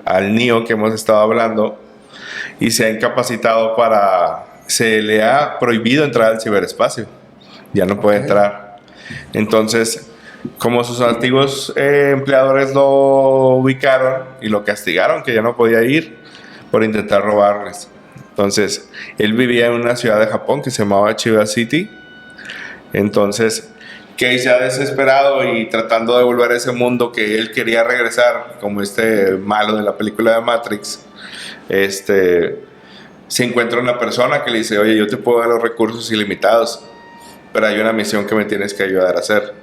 al Neo que hemos estado hablando, y se ha incapacitado se le ha prohibido entrar al ciberespacio, ya no puede entrar. Entonces, como sus antiguos empleadores lo ubicaron y lo castigaron, que ya no podía ir por intentar robarles. Entonces, él vivía en una ciudad de Japón que se llamaba Chiba City. Entonces, Case, ya desesperado y tratando de volver a ese mundo que él quería regresar, como malo de la película de Matrix, se encuentra una persona que le dice: oye, yo te puedo dar los recursos ilimitados, pero hay una misión que me tienes que ayudar a hacer,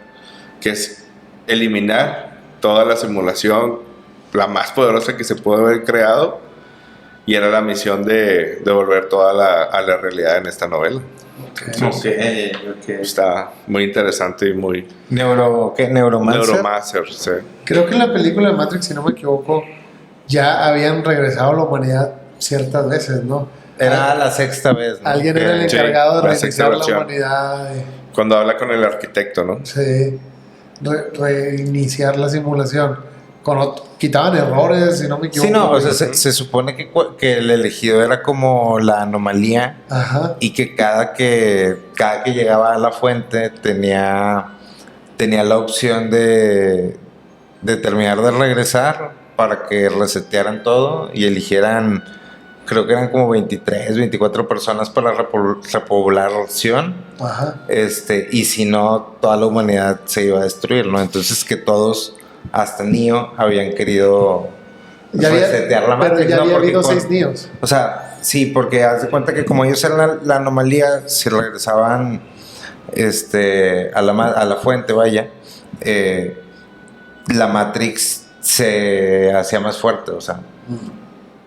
que es eliminar toda la simulación, la más poderosa que se puede haber creado, y era la misión de volver toda a la realidad en esta novela. Okay. Está muy interesante y muy... ¿Neuromancer? Neuromancer, sí. Creo que en la película de Matrix, si no me equivoco, ya habían regresado a la humanidad ciertas veces, ¿no? Era la sexta vez, ¿no? Alguien era el Sí, encargado de la sexta reiniciar la versión. humanidad. Cuando habla con el arquitecto, ¿no? Sí. Reiniciar la simulación. Quitaban errores, si no me equivoco. Sí, no, o sea, se supone que el elegido era como la anomalía. Ajá. Y que cada que llegaba a la fuente tenía la opción de terminar de regresar para que resetearan todo y eligieran, creo que eran como 23, 24 personas para la repoblación. Ajá. Y si no, toda la humanidad se iba a destruir, ¿no? Entonces que todos, hasta Neo, habían querido resetear la Matrix. Pero ya ¿no? había Porque habido 6 Neos. o sea, sí, porque haz de cuenta que como ellos eran la anomalía, si regresaban a la fuente, vaya, la Matrix se hacía más fuerte, o sea,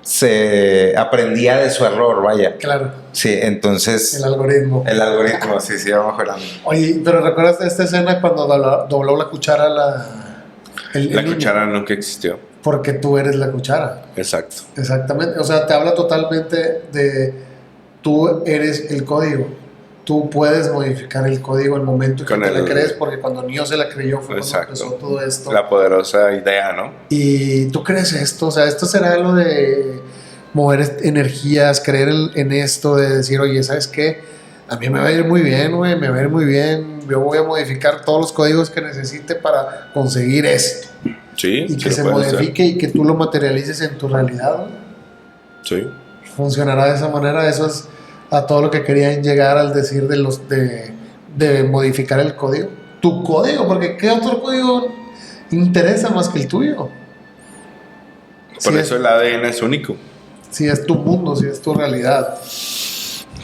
se aprendía de su error, vaya. Claro. Sí, entonces... El algoritmo. El algoritmo, sí, iba mejorando. Oye, pero ¿recuerdas de esta escena cuando dobló la cuchara el La niño? cuchara nunca existió. Porque tú eres la cuchara. Exacto. Exactamente. O sea, te habla totalmente de tú eres el código. Tú puedes modificar el código al momento que Con te la el- crees, porque cuando Neo se la creyó fue cuando Exacto. empezó todo esto. La poderosa idea, ¿no? Y tú crees esto, o sea, esto será lo de mover energías, creer en esto, de decir, oye, ¿sabes qué? A mí me va a ir muy bien, güey, me va a ir muy bien. Yo voy a modificar todos los códigos que necesite para conseguir esto. Sí. Y que sí se lo puede modifique y que tú lo materialices en tu realidad, güey. hacer. Sí. Funcionará de esa manera. Eso es a todo lo que querían llegar al decir de modificar el código. Tu código, porque ¿qué otro código interesa más que el tuyo? Por Sí, eso el ADN es único. Si es tu mundo, si es tu realidad.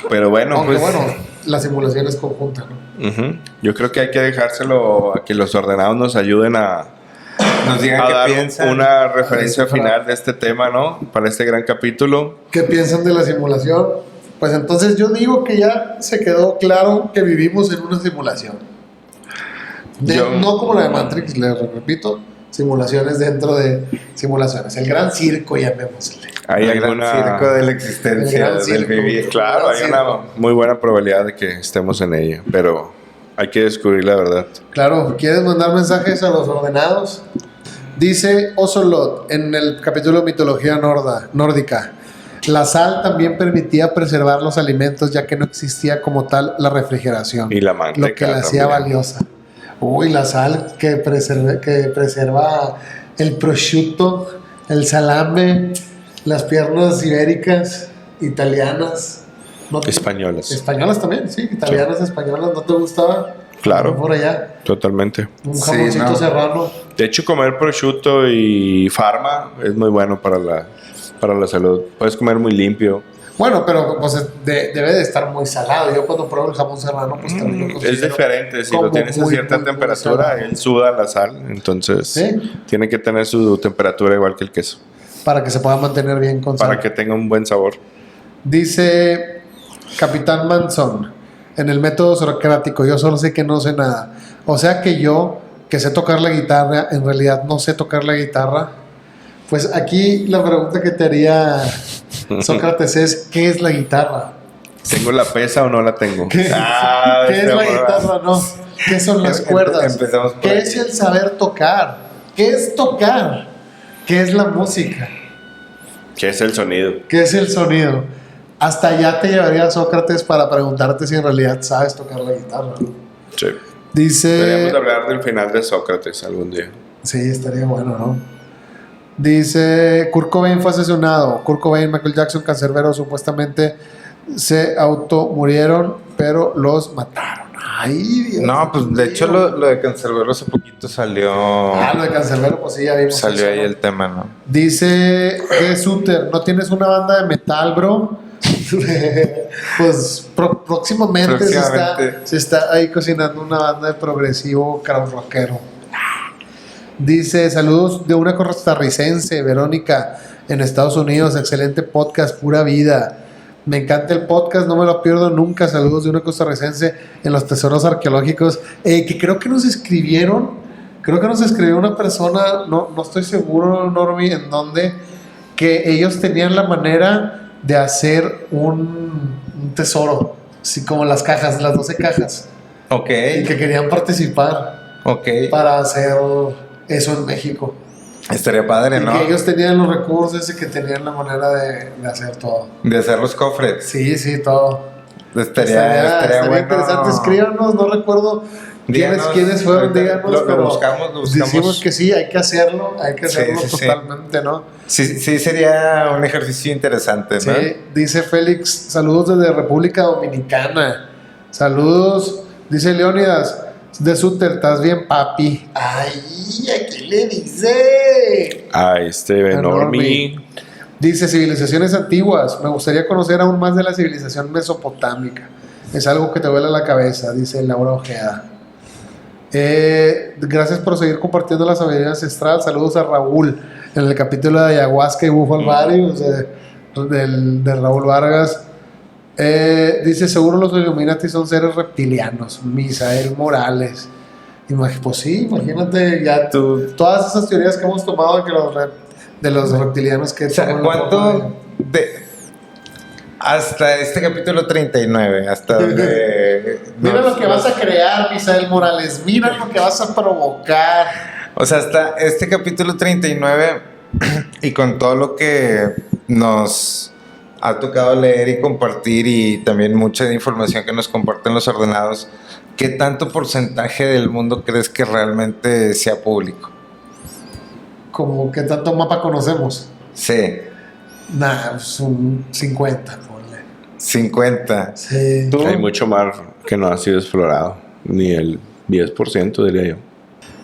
Pero bueno, Aunque pues... bueno, la simulación es conjunta, ¿no? Ujú. Yo creo que hay que dejárselo a que los ordenados nos ayuden a Nos digan qué dar piensan. una referencia final de este tema, ¿no? Para este gran capítulo. ¿Qué piensan de la simulación? Pues entonces yo digo que ya se quedó claro que vivimos en una simulación. No como la de Matrix, les repito, simulaciones dentro de simulaciones. El gran circo, llamémosle. ¿Hay El gran alguna...? circo de la El existencia, gran del circo. vivir. Claro, hay una muy buena probabilidad de que estemos en ella, pero hay que descubrir la verdad. Claro, ¿quieres mandar mensajes a los ordenados? Dice Ocelot en el capítulo de mitología nórdica. La sal también permitía preservar los alimentos ya que no existía como tal la refrigeración. Y la manteca lo que la hacía también. valiosa. Uy, la sal que preserva el prosciutto, el salame, las piernas ibéricas, italianas. ¿No te- Españolas. Españolas también, sí, italianas, españolas. ¿No te gustaba? Claro. Por allá, Totalmente. un Sí, jamoncito no. serrano. De hecho, comer prosciutto y farma es muy bueno para la salud. Puedes comer muy limpio. Bueno, pero pues debe de estar muy salado. Yo cuando pruebo el jamón serrano, pues también lo Es considero diferente. Si como lo tienes a muy, cierta muy, muy temperatura, salado. él suda la sal. Entonces, ¿Sí? tiene que tener su temperatura igual que el queso. Para que se pueda mantener bien con sal. Para que tenga un buen sabor. Dice Capitán Manson en el método socrático: yo solo sé que no sé nada. O sea que yo, que sé tocar la guitarra, en realidad no sé tocar la guitarra. Pues aquí la pregunta que te haría Sócrates es: ¿qué es la guitarra? ¿Tengo la pesa o no la tengo? ¿Qué, Ah, ¿qué es la este, guitarra? No. ¿Qué son las cuerdas? Empezamos por ¿Qué ahí. es el saber tocar? ¿Qué es tocar? ¿Qué es la música? ¿Qué es el sonido? ¿Qué es el sonido? Hasta allá te llevaría Sócrates para preguntarte si en realidad sabes tocar la guitarra, ¿no? Sí. Dice... Deberíamos hablar del final de Sócrates algún día. Sí, estaría bueno, ¿no? Dice, Kurt Cobain fue asesinado. Kurt Cobain, Michael Jackson, Canserbero supuestamente se automurieron, pero los mataron. Ay, Dios No, pues de mío. hecho lo de Canserbero hace poquito salió. Ah, lo de Canserbero, pues sí, ya vimos Salió eso, ahí ¿no? el tema, ¿no? Dice G. Suter, ¿no tienes una banda de metal, bro? Pues próximamente se está ahí cocinando una banda de progresivo crowd rockero. Dice, saludos de una costarricense, Verónica, en Estados Unidos, excelente podcast, pura vida. Me encanta el podcast, no me lo pierdo nunca. Saludos de una costarricense en los tesoros arqueológicos, que creo que nos escribieron, una persona, no estoy seguro, Normi, en dónde, que ellos tenían la manera de hacer un tesoro, así como las 12 cajas, Ok, y que querían participar ok. para hacer eso en México. Estaría padre, Y ¿no? que ellos tenían los recursos y que tenían la manera de hacer todo. De hacer los cofres. Sí, todo. Estaría bueno. interesante. Escríbanos, no recuerdo Díganos, quiénes fueron, ahorita díganos, lo pero buscamos. decimos que sí, hay que hacerlo Sí. totalmente, ¿no? Sí, sería un ejercicio interesante, ¿no? Sí, dice Félix, saludos desde República Dominicana. Saludos, dice Leónidas, de Suter, ¿estás bien, papi? Ay, ¿a qué le dice? Ah, Normie. Dice, civilizaciones antiguas. Me gustaría conocer aún más de la civilización mesopotámica. Es algo que te vuela la cabeza, dice Laura Ojeda. Gracias por seguir compartiendo la sabiduría ancestral. Saludos a Raúl en el capítulo de ayahuasca y bufo varios de Raúl Vargas. Dice, seguro los Illuminati son seres reptilianos. Misael Morales. Pues sí, imagínate ya todas esas teorías que hemos tomado de los reptilianos que... O sea, ¿cuánto hasta este capítulo 39, hasta donde... Mira lo que vas a crear, Misael Morales. Mira lo que vas a provocar. O sea, hasta este capítulo 39 y con todo lo que nos ha tocado leer y compartir y también mucha información que nos comparten los ordenados, ¿qué tanto porcentaje del mundo crees que realmente sea público? Como que tanto mapa conocemos. Sí. Nah, pues un 50, ponle. 50. Sí. ¿Tú? Hay mucho mar que no ha sido explorado. Ni el 10%, diría yo.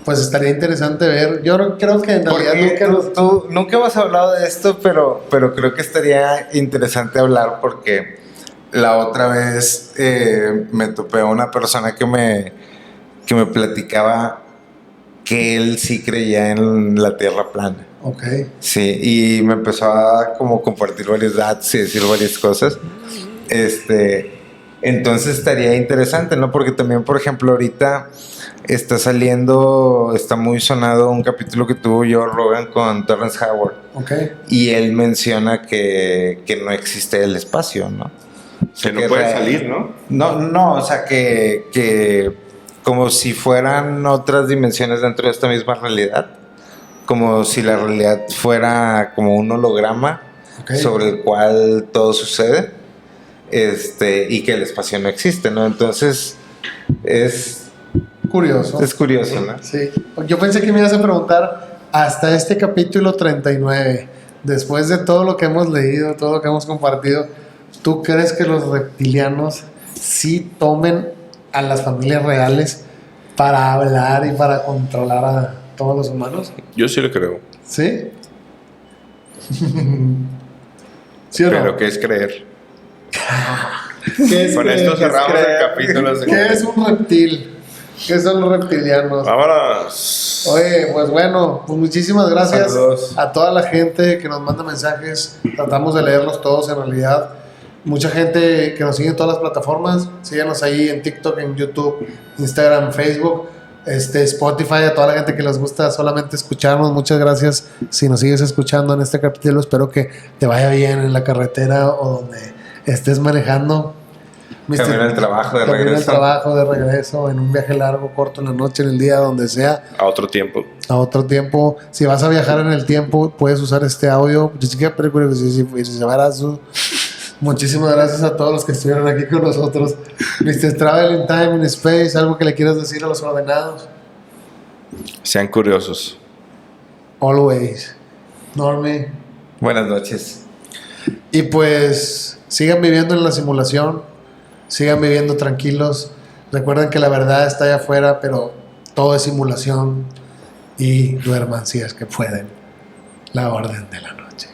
Pues estaría interesante ver. Yo creo que en realidad Porque tú nunca hemos hablado de esto, pero creo que estaría interesante hablar porque la otra vez me topé a una persona que me platicaba que él sí creía en la Tierra plana. Ok. Sí, y me empezó a como compartir varios datos y decir varias cosas. Entonces estaría interesante, ¿no? Porque también, por ejemplo, ahorita está muy sonado un capítulo que tuvo Joe Rogan con Terrence Howard. Ok. Y él menciona que no existe el espacio, ¿no? O sea, Que no puede salir, ¿no? No, o sea, que como si fueran otras dimensiones dentro de esta misma realidad. como si la realidad fuera como un holograma Ok. sobre el cual todo sucede, y que el espacio no existe, ¿no? Entonces es Curioso. curioso, ¿no? Sí. Yo pensé que me ibas a preguntar hasta este capítulo 39, después de todo lo que hemos leído, todo lo que hemos compartido, ¿tú crees que los reptilianos sí tomen a las familias reales para hablar y para controlar a todos los humanos? Yo sí lo creo. ¿Sí? ¿Sí o no? Pero ¿qué es creer? ¿Qué es Con creer? esto ¿Qué es cerramos creer? el capítulo. ¿Qué es un reptil? ¿Qué son los reptilianos? Vámonos. Oye, pues bueno, pues muchísimas gracias Saludos. a toda la gente que nos manda mensajes. Tratamos de leerlos todos en realidad. Mucha gente que nos sigue en todas las plataformas. Síganos ahí en TikTok, en YouTube, Instagram, Facebook, Spotify. A toda la gente que les gusta solamente escucharnos. Muchas gracias si nos sigues escuchando en este capítulo. Espero que te vaya bien en la carretera o donde estés manejando. Camino al trabajo de Camino al regreso. trabajo de regreso, en un viaje largo, corto, en la noche, en el día, donde sea, A otro tiempo. a otro tiempo. Si vas a viajar en el tiempo, puedes usar este audio. Muchísimas gracias a todos los que estuvieron aquí con nosotros. Mr. Travel in Time in Space, algo que le quieras decir a los ordenados. Sean curiosos. Always. Normie. Buenas noches. Y pues sigan viviendo en la simulación, sigan viviendo tranquilos. Recuerden que la verdad está allá afuera, pero todo es simulación. Y duerman si es que pueden. La orden de la noche.